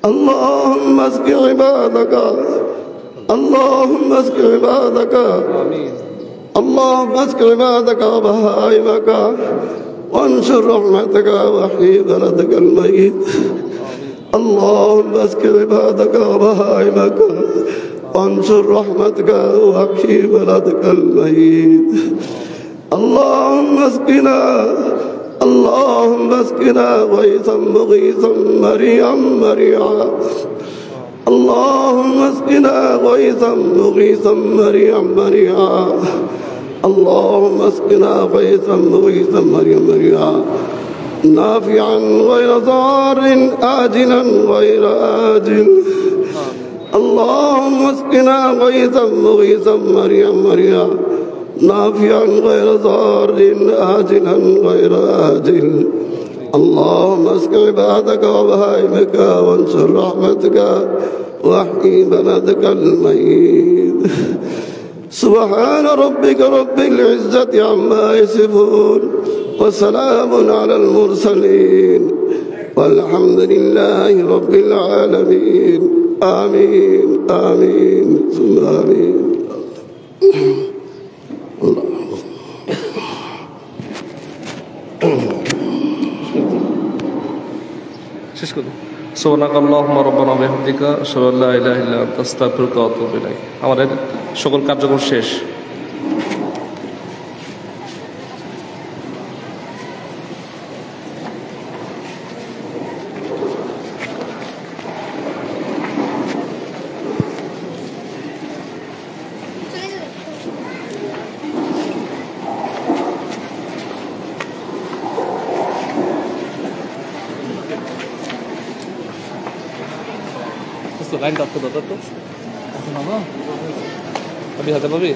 اللهم اسق عبادك، اللهم اسق عبادك اللهم اسق عبادك وبهائمك وانشر رحمتك واحيي بلدك الميت. اللهم اسق عبادك وبهائمك وانشر رحمتك واحيي بلدك الميت. اللهم اسقنا غيثا مغيثا مريعا مريعا. اللهم اسقنا غيثا مغيثا مريعا مريعا. اللهم اسقنا غيثا مغيثا مريعا مريعا نافعا غير ضار آجلا غير آجل. اللهم اسقنا غيثا مغيثا مريعا مريعا نافعا غير ضار آجلا غير آجل. اللهم اسق عبادك وبهائمك وانشر رحمتك واحيي بلدك الميت. سبحان ربك رب العزة عما يصفون وسلام على المرسلين والحمد لله رب العالمين. آمين آمين ثم آمين. শেষ করুন। সুবহানাকাল্লাহুম্মা রাব্বানা বিহামদিকা আশহাদু আল্লা ইলাহা ইল্লা আনতা আস্তাগফিরুকা ওয়া আতুবু ইলাইক। আমাদের সকল কার্যক্রম শেষ। লাইনটা তো দাদা তো আপনি হাতে পাবি।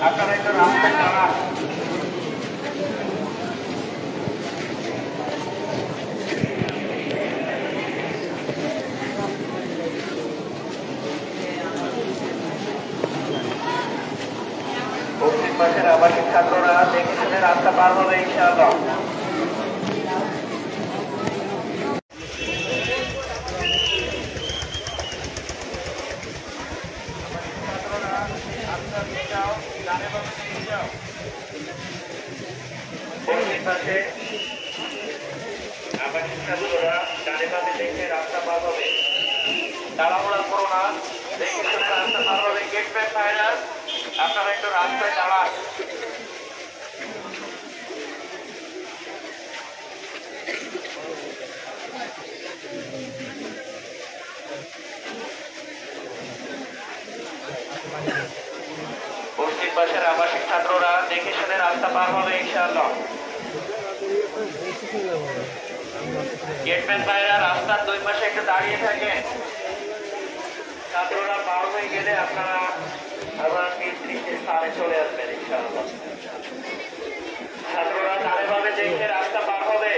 আপনারা একটু রাস্তায় দাঁড়ান। পশ্চিম পাশের আবাসিক ছাত্ররা দেখে শুনে রাস্তা পার হবে ইনশাআল্লাহ। পশ্চিম পাশে আবাসিক ছাত্ররা ডানে বামে দেখে রাস্তা পার হবে। তাড়াহুড়া করো না, দেখে শুনে রাস্তা পার হবে। গেট ব্যাক ফায়ার, আপনারা একটু রাস্তায় দাঁড়ান। পশ্চিম পাশের আবাসিক ছাত্ররা দেখে শুনে রাস্তা পার হবে ইনশাআল্লাহ। গেটম্যান ভাইরা রাস্তার দুই পাশে একটু দাঁড়িয়ে থাকেন। ছাত্ররা পার হয়ে গেলে আপনারা আবার নিজ স্থানে চলে আসবেন ইনশাআল্লাহ। ছাত্ররা ডানে বামে দেখে রাস্তা পার হবে।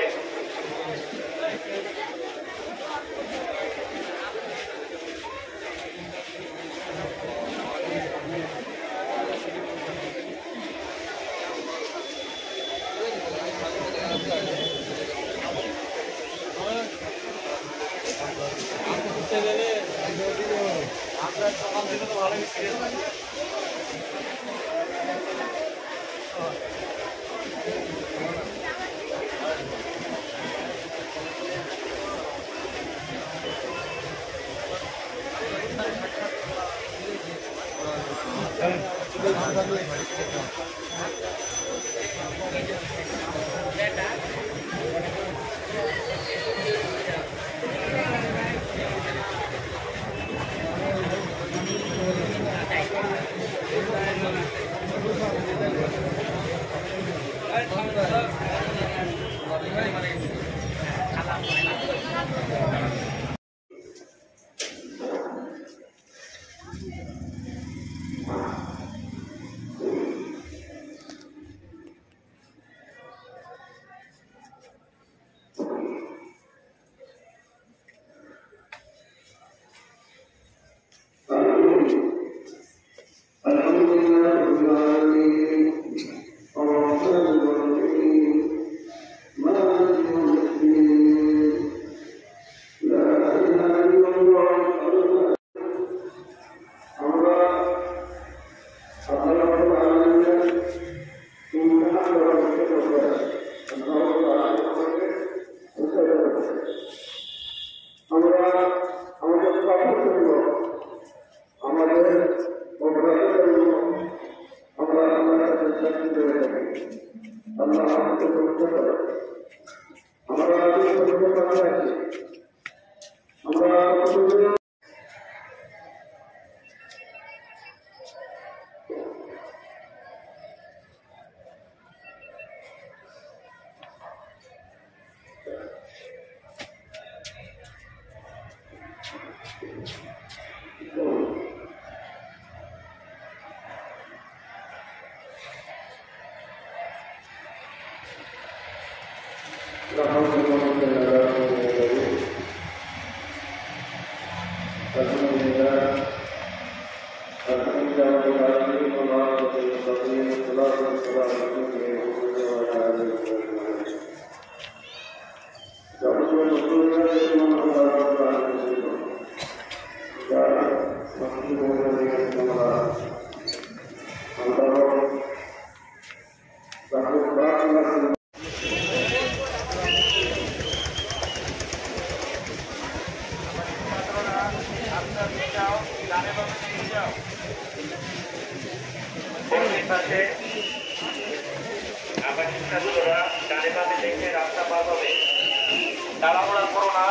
তাড়াহুড়া করো না,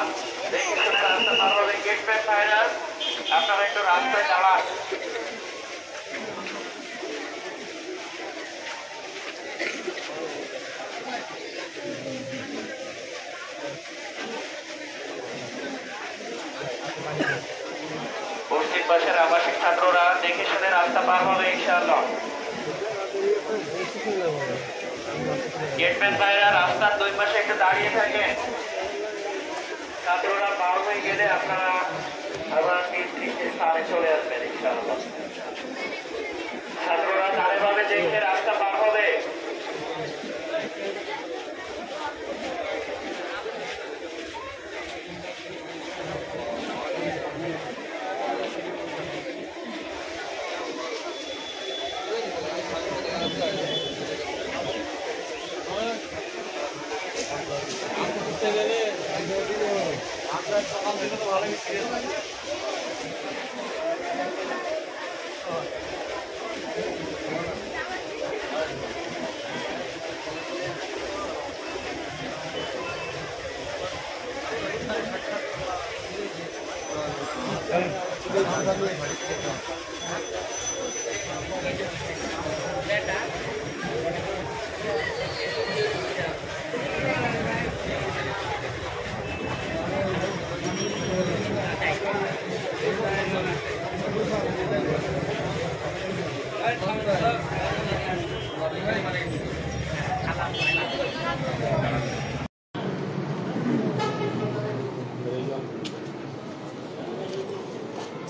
দেখে শুনে রাস্তা পার হবে। গেট ব্যাক ফায়ার, আপনারা একটু রাস্তায় দাঁড়ান। পশ্চিম পাশের আবাসিক ছাত্ররা দেখে শুনে রাস্তা পার হবে ইনশাআল্লাহ। গেটম্যান ভাইরা রাস্তার দুই পাশে একটু দাঁড়িয়ে থাকেন। ছাত্ররা পার হয়ে গেলে আপনারা আবার নির্দিষ্ট স্থানে চলে আসবেন ইনশাআল্লাহ। ছাত্ররা দাঁড়িয়ে দেখে রাস্তা পার হবে।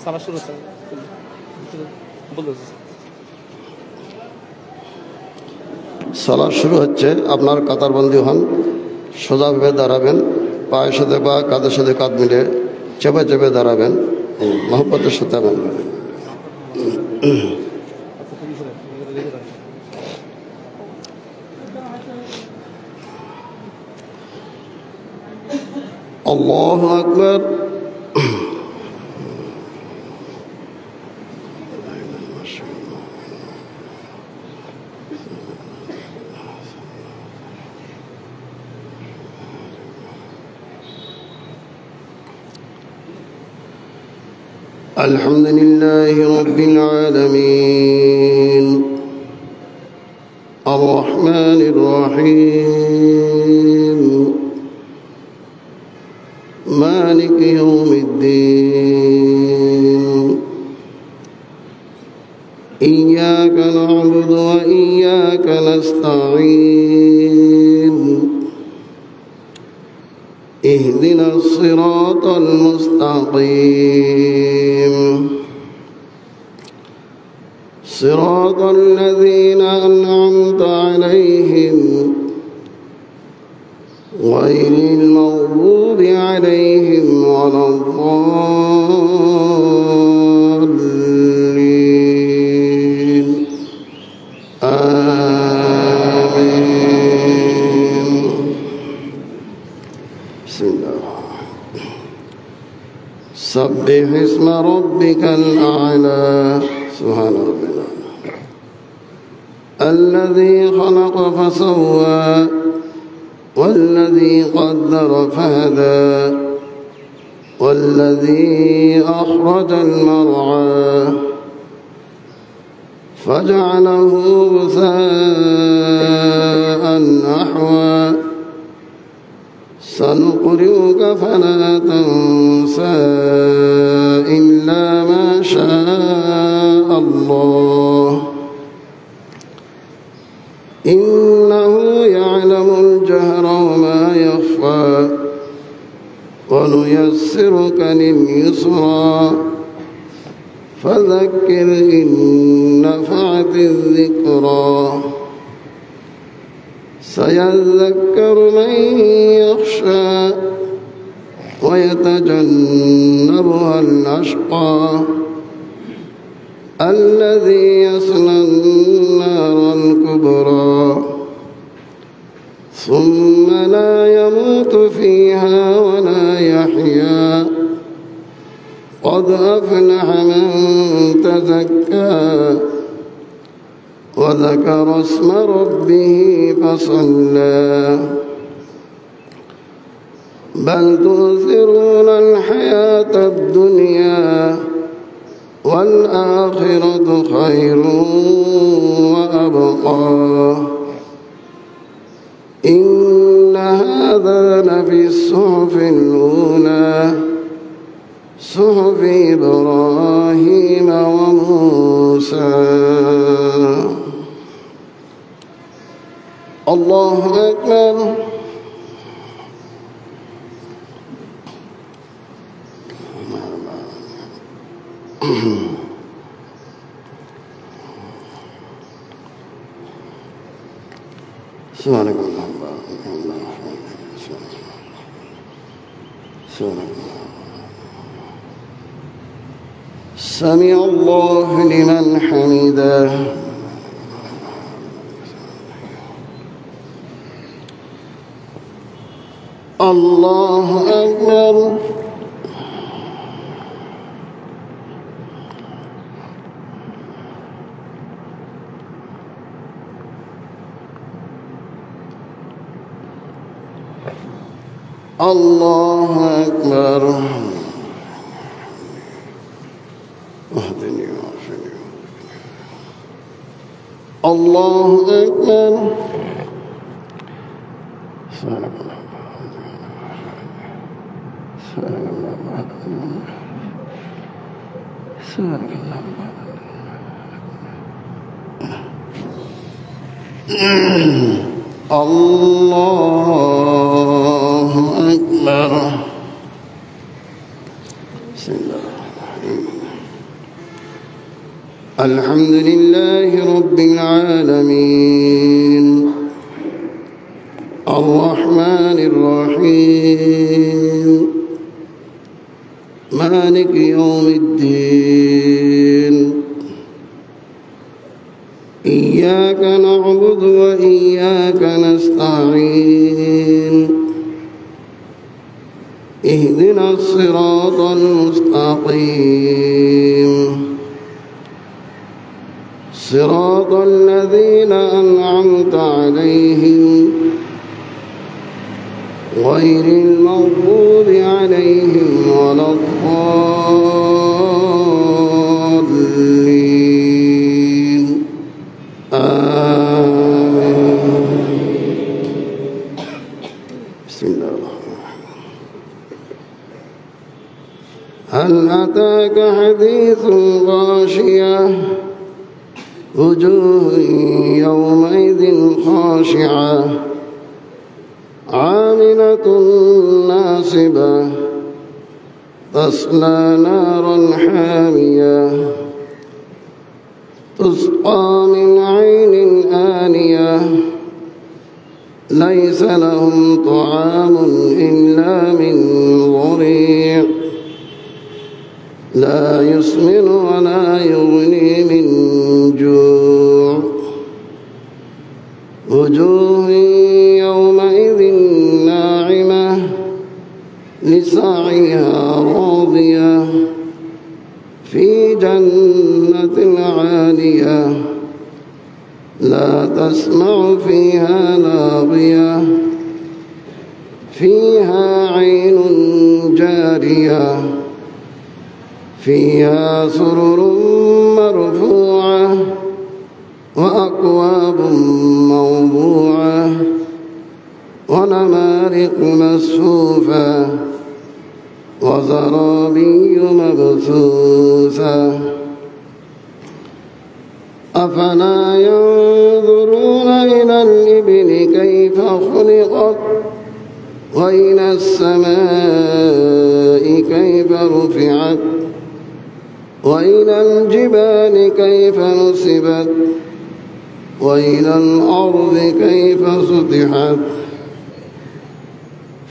সারা শুরু হচ্ছে সালাত শুরু হচ্ছে। আপনার কাতারবন্দি হন, সোজাভাবে দাঁড়াবেন, পায়ের সাথে পা, কাঁধের সাথে কাঁধ মিলে চেপে চেপে দাঁড়াবেন, মহব্বতের সাথে আনবেন। আল্লাহু আকবার। الحمد لله رب العالمين الرحمن الرحيم مالك يوم الدين إياك نعبد وإياك نستعين اهدنا الصراط المستقيم صراط الذين أنعمت عليهم غير المغضوب عليهم ولا الضالين آمين. بسم الله. سبح اسم ربك الأعلى. سبحان ربنا الذي خلق فسوى والذي قدر فهدى والذي أخرج المرعى فجعله غثاء أحوى سنقرئك فلا تنسى إلا ما شاء الله إنه يعلم الجهر وما يخفى ونيسرك لليسرى فذكر إن نفعت الذكرى سيذكر من يخشى ويتجنبها الأشقى الذي يصلى النار الكبرى ثم لا يموت فيها ولا يحيا قد أفلح من تزكى وذكر اسم ربه فصلى بل تؤثرون الحياة الدنيا والآخرة خير وأبقى إن هذا لفي الصحف الأولى صحف إبراهيم وموسى. الله أكبر. سبحانك اللهم سمع الله لمن حمده. الله أكبر. الله أكبر. اهدني وعافني. الله أكبر. سبحانك الله أكبر. بسم الله الحمد لله رب العالمين الرحمن الرحيم مالك يوم الدين إياك نعبد وإياك نستعين اهدنا الصراط المستقيم صراط الذين أنعمت عليهم غير المغضوب عليهم ولا الضالين آمين. بسم الله الرحمن الرحيم هل أتاك حديث الغاشية وجوه يومئذ خاشعة عاملة ناصبة تصلى نارا حامية تسقى من عين آنية ليس لهم طعام إلا من ضريع لا يسمن ولا يغني من جوع وجوه يومئذ ناعمة لسعيها راضية في جنة عالية لا تسمع فيها لاغية فيها عين جارية فيها سرر مرفوعة وأكواب موضوعة ونمارق مصفوفة وزرابي مبثوثة أفلا ينظرون إلى الإبل كيف خلقت وإلى السماء كيف رفعت وإلى الجبال كيف نصبت وإلى الأرض كيف سطحت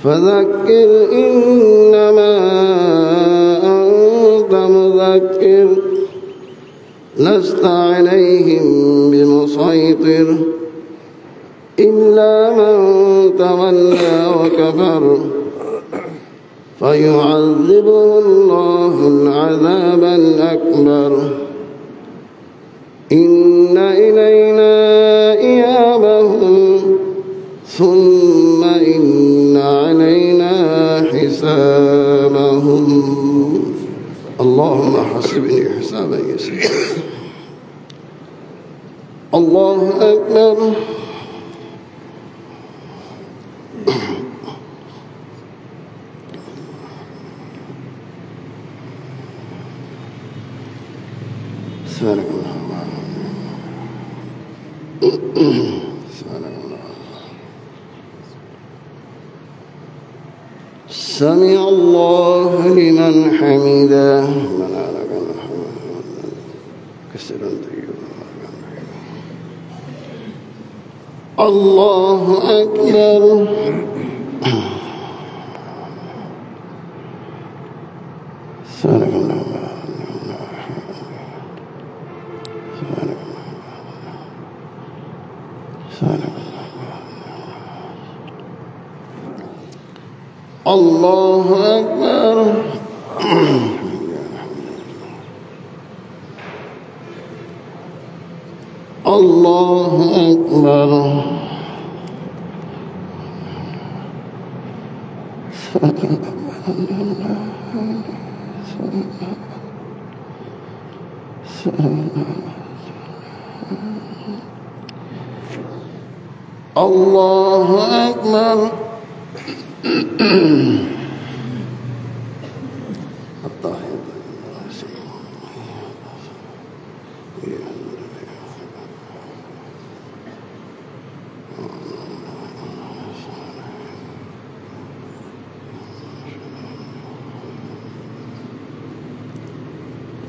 فذكر إنما أنت مذكر لست عليهم بمسيطر إلا من تولى وكفر فيعذبه الله العذاب الأكبر إن إلينا إيابهم ثم إن علينا حسابهم اللهم حسبني حسابا يسيرا الله أكبر سبحانك اللهم سبحانك اللهم سمع الله لمن حمده من لك الحمد كثيرا طيبا الله أكبر سبحانك اللهم الله أكبر الله أكبر الله أكبر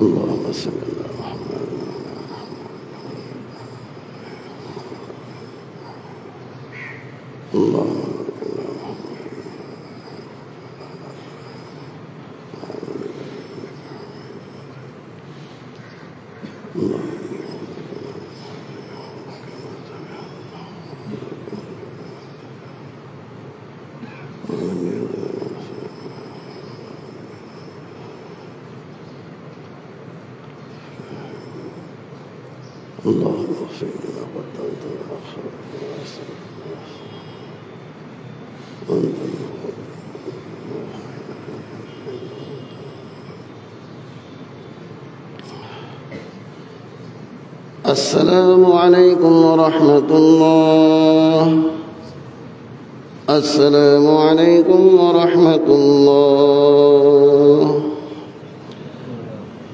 اللهم صل على محمد اللهم اللهم اغفر لنا قدمت وأخرت السلام عليكم ورحمة الله السلام عليكم ورحمة الله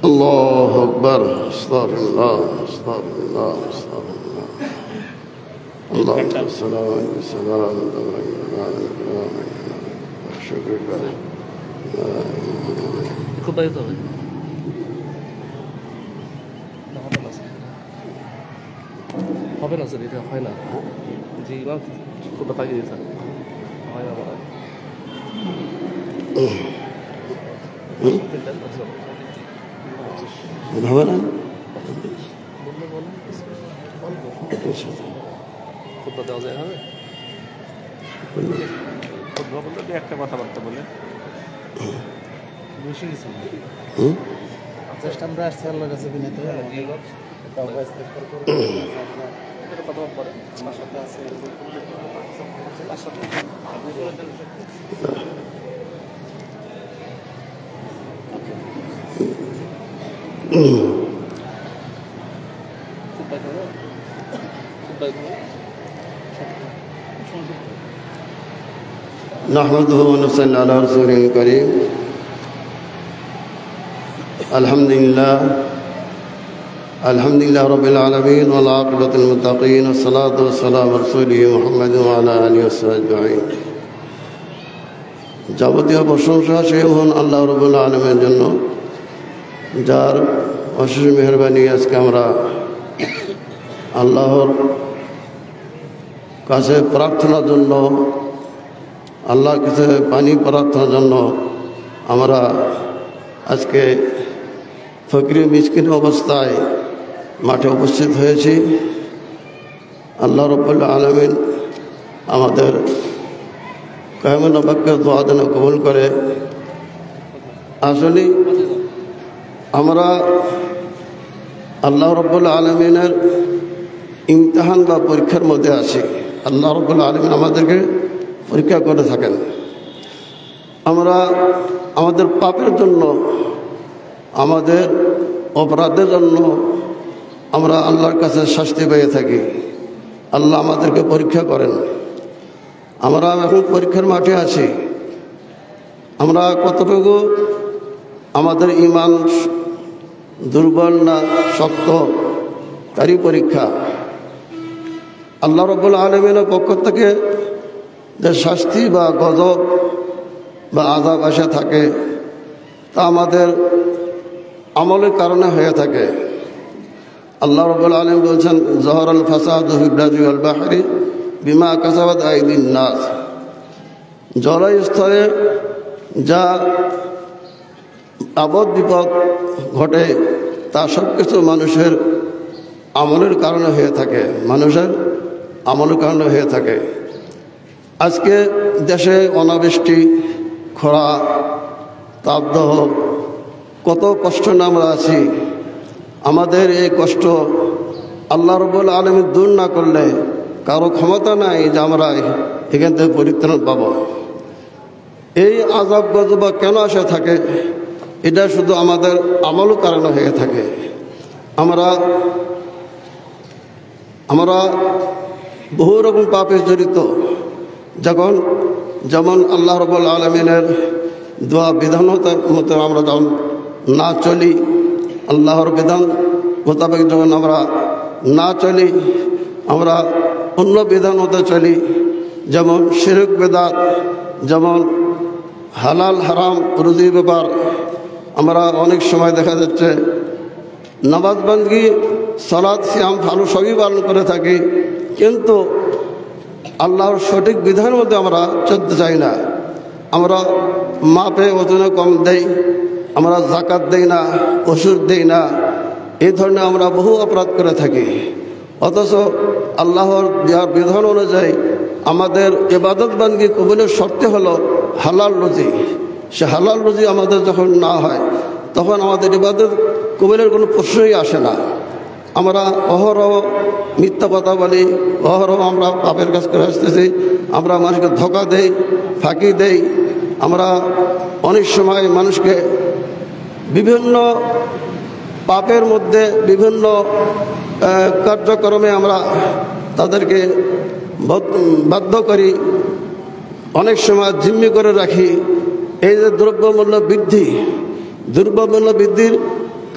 الله أكبر استغفر الله استغفر الله استغفر الله اللهم صل وسلم شكر لله কোথায় তো হবে না স্যার এটা হয় না জি ইমাম কোথা পাকিয়ে দিয়েছেন হয় না মনে হবে না কোথা দেওয়া যায় হবে বলতে একটা কথাবার্তা বলে বেশি কিছু চেষ্টা আমরা আসছি আল্লাহর কাছে বিনীত نحمده ونصلي على رسوله الكريم الحمد لله رب العالمين والعاقبة للمتقين والصلاة والسلام على رسوله محمد وعلى آله وصحبه أجمعين যাবতীয় প্রশংসা সেই হন আল্লাহ রাব্বুল আলামিনের জন্য যার অশেষ মেহেরবানি আজকে আমরা আল্লাহর কাছে প্রার্থনার জন্য আল্লাহর কাছে পানি প্রার্থনার জন্য আমরা আজকে ফকির মিসকিন অবস্থায় মাঠে উপস্থিত হয়েছি। আল্লাহ রাব্বুল আলামিন আমাদের কায়মুল বাক্য দোয়া যেন কবুল করে। আসলে আমরা আল্লাহ রাব্বুল আলামিনের ইমতিহান বা পরীক্ষার মধ্যে আছি। আল্লাহ রাব্বুল আলামিন আমাদেরকে পরীক্ষা করে থাকেন। আমরা আমাদের পাপের জন্য, আমাদের অপরাধের জন্য আমরা আল্লাহর কাছে শাস্তি পেয়ে থাকি। আল্লাহ আমাদেরকে পরীক্ষা করেন। আমরা এখন পরীক্ষার মাঠে আছি। আমরা কতটুকু আমাদের ঈমান দুর্বল না শক্ত, তারই পরীক্ষা। আল্লাহ রাব্বুল আলামিনের পক্ষ থেকে যে শাস্তি বা গজব বা আযাব আসা থাকে তা আমাদের আমলের কারণে হয়ে থাকে। আল্লাহ রাব্বুল আলামিন বলছেন, যহরাল ফাসাদু ফিল বাররি ওয়াল বাহরি বিমা কাসাবাত আইদিন নাস। জলস্তরে যা আপদ বিপদ ঘটে তা সব কিছু মানুষের আমলের কারণে হয়ে থাকে, মানুষের আমলের কারণে হয়ে থাকে। আজকে দেশে অনাবৃষ্টি, খরা, তাপদাহ, কত কষ্ট না আমরা আছি। আমাদের এই কষ্ট আল্লাহ রাব্বুল আলামিন দূর না করলে কারো ক্ষমতা নাই যে আমরা এখান থেকে পরিত্রাণ পাব। এই আযাব গজব কেন আসে থাকে? এটা শুধু আমাদের আমলের কারণে হয়ে থাকে। আমরা বহু রকম পাপে জড়িত। যেমন আল্লাহ রাব্বুল আলামিনের দোয়া বিধানতার মতো আমরা যখন না চলি, আল্লাহর বিধান মোতাবেক যখন আমরা না চলি, আমরা অন্য বিধান মতো চলি, যেমন শিরক বেদাত, যেমন হালাল হারাম রুজির ব্যাপার। আমরা অনেক সময় দেখা যাচ্ছে নামাজ বান্দগি, সালাত, সিয়াম, ভালো সবই পালন করে থাকি, কিন্তু আল্লাহর সঠিক বিধানের মধ্যে আমরা চলতে চাই না। আমরা মাপে ওজনে কম দেই, আমরা যাকাত দেই না, ওষুধ দেই না, এই ধরনের আমরা বহু অপরাধ করে থাকি। অথচ আল্লাহর দেওয়ার বিধান অনুযায়ী আমাদের ইবাদত বান্দগি কবুলের শর্ত হলো হালাল রুজি। সে হালাল রুজি আমাদের যখন না হয় তখন আমাদের ইবাদত কবুলের কোনো প্রশ্নই আসে না। আমরা অহরহ মিথ্যা কথা বলি, অহরহ আমরা পাপের কাজ করে আসতেছি, আমরা মানুষকে ধোঁকা দেই, ফাঁকি দেই। আমরা অনেক সময় মানুষকে বিভিন্ন পাপের মধ্যে বিভিন্ন কার্যক্রমে আমরা তাদেরকে বাধ্য করি, অনেক সময় জিম্মি করে রাখি। এই যে দ্রব্যমূল্য বৃদ্ধির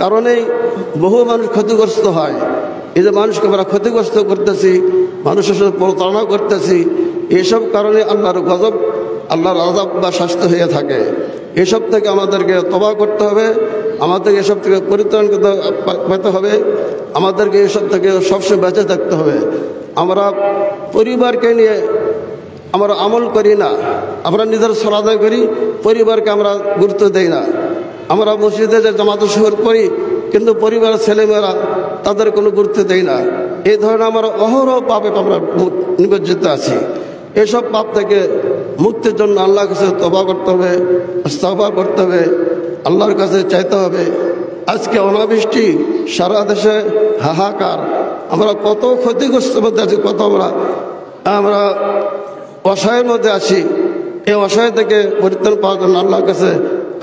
কারণেই বহু মানুষ ক্ষতিগ্রস্ত হয়। এই যে মানুষকে আমরা ক্ষতিগ্রস্ত করতেছি, মানুষের সাথে প্রতারণা করতেছি, এইসব কারণে আল্লাহর গজব, আল্লাহর আযাব বা শাস্তি হয়ে থাকে। এসব থেকে আমাদেরকে তওবা করতে হবে, আমাদেরকে এসব থেকে পরিত্রাণ পেতে হবে, আমাদেরকে এসব থেকে সবসময় বেঁচে থাকতে হবে। আমরা পরিবারকে নিয়ে আমরা আমল করি না, আমরা নিজের সালাত আদায় করি, পরিবারকে আমরা গুরুত্ব দেই না। আমরা মসজিদে যে জামাত শহর করি, কিন্তু পরিবারের ছেলেমেয়েরা তাদের কোনো গুরুত্ব দেই না। এই ধরনের আমরা অহরহ পাপে আমরা নিমজ্জিত আছি। এসব পাপ থেকে মুক্তির জন্য আল্লাহর কাছে তওবা করতে হবে, ইস্তিগফার করতে হবে, আল্লাহর কাছে চাইতে হবে। আজকে অনাবৃষ্টি, সারা দেশে হাহাকার, আমরা কত ক্ষতিগ্রস্ত মধ্যে আছি, কত আমরা অসহায়ের মধ্যে আছি। এই অসহায় থেকে পরিত্রাণ পাওয়ার জন্য আল্লাহর কাছে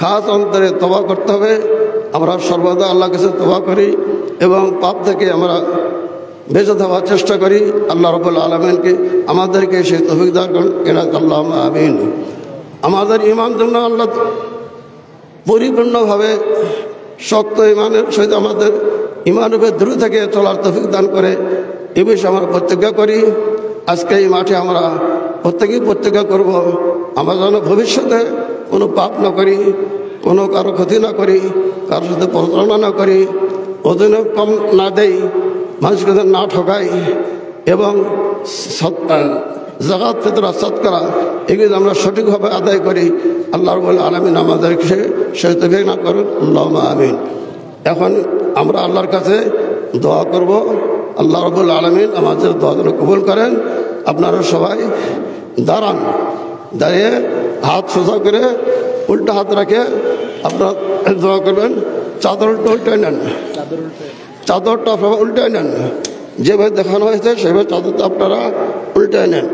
খাস অন্তরে তওবা করতে হবে। আমরা সর্বদা আল্লাহর কাছে তওবা করি এবং পাপ থেকে আমরা বেঁচে থাকার চেষ্টা করি। আল্লাহ রাব্বুল আলামিনকে আমাদেরকে সেই তৌফিক দান করুন, আল্লাহুম্মা আমিন। আমাদের ঈমান জন্য আল্লাহ পরিপূর্ণভাবে শক্ত ঈমানের সহিত আমাদের ঈমানের উপরে দৃঢ় থেকে চলার তৌফিক দান করে, এ বিষয়ে আমরা প্রতিজ্ঞা করি। আজকে এই মাঠে আমরা প্রত্যেকেই প্রতিজ্ঞা করব, আমরা যেন ভবিষ্যতে কোনো পাপ না করি, কোনো কারো ক্ষতি না করি, কারোর সাথে প্রতারণা না করি, ওজনে কম না দেই, মানুষকে না ঠকাই, এবং যাকাত, ফিতরা, সাদকা এগুলো আমরা সঠিকভাবে আদায় করি। আল্লাহ রাব্বুল আলামিন আমাদেরকে সেই তৌফিক দান করুন, আল্লাহুম্মা আমিন। এখন আমরা আল্লাহর কাছে দোয়া করব। আল্লাহ রাব্বুল আলামিন আমাদের দোয়া যেন কবুল করেন। আপনারা সবাই দাঁড়ান, দাঁড়িয়ে হাত সোজা করে উল্টা হাত রাখে আপনারা দোয়া করবেন। চাদরটা উল্টায় নেন, চাদরটা আপনারা উল্টায় নেন, যেভাবে দেখানো হয়েছে সেভাবে চাদরটা আপনারা উল্টায় নেন।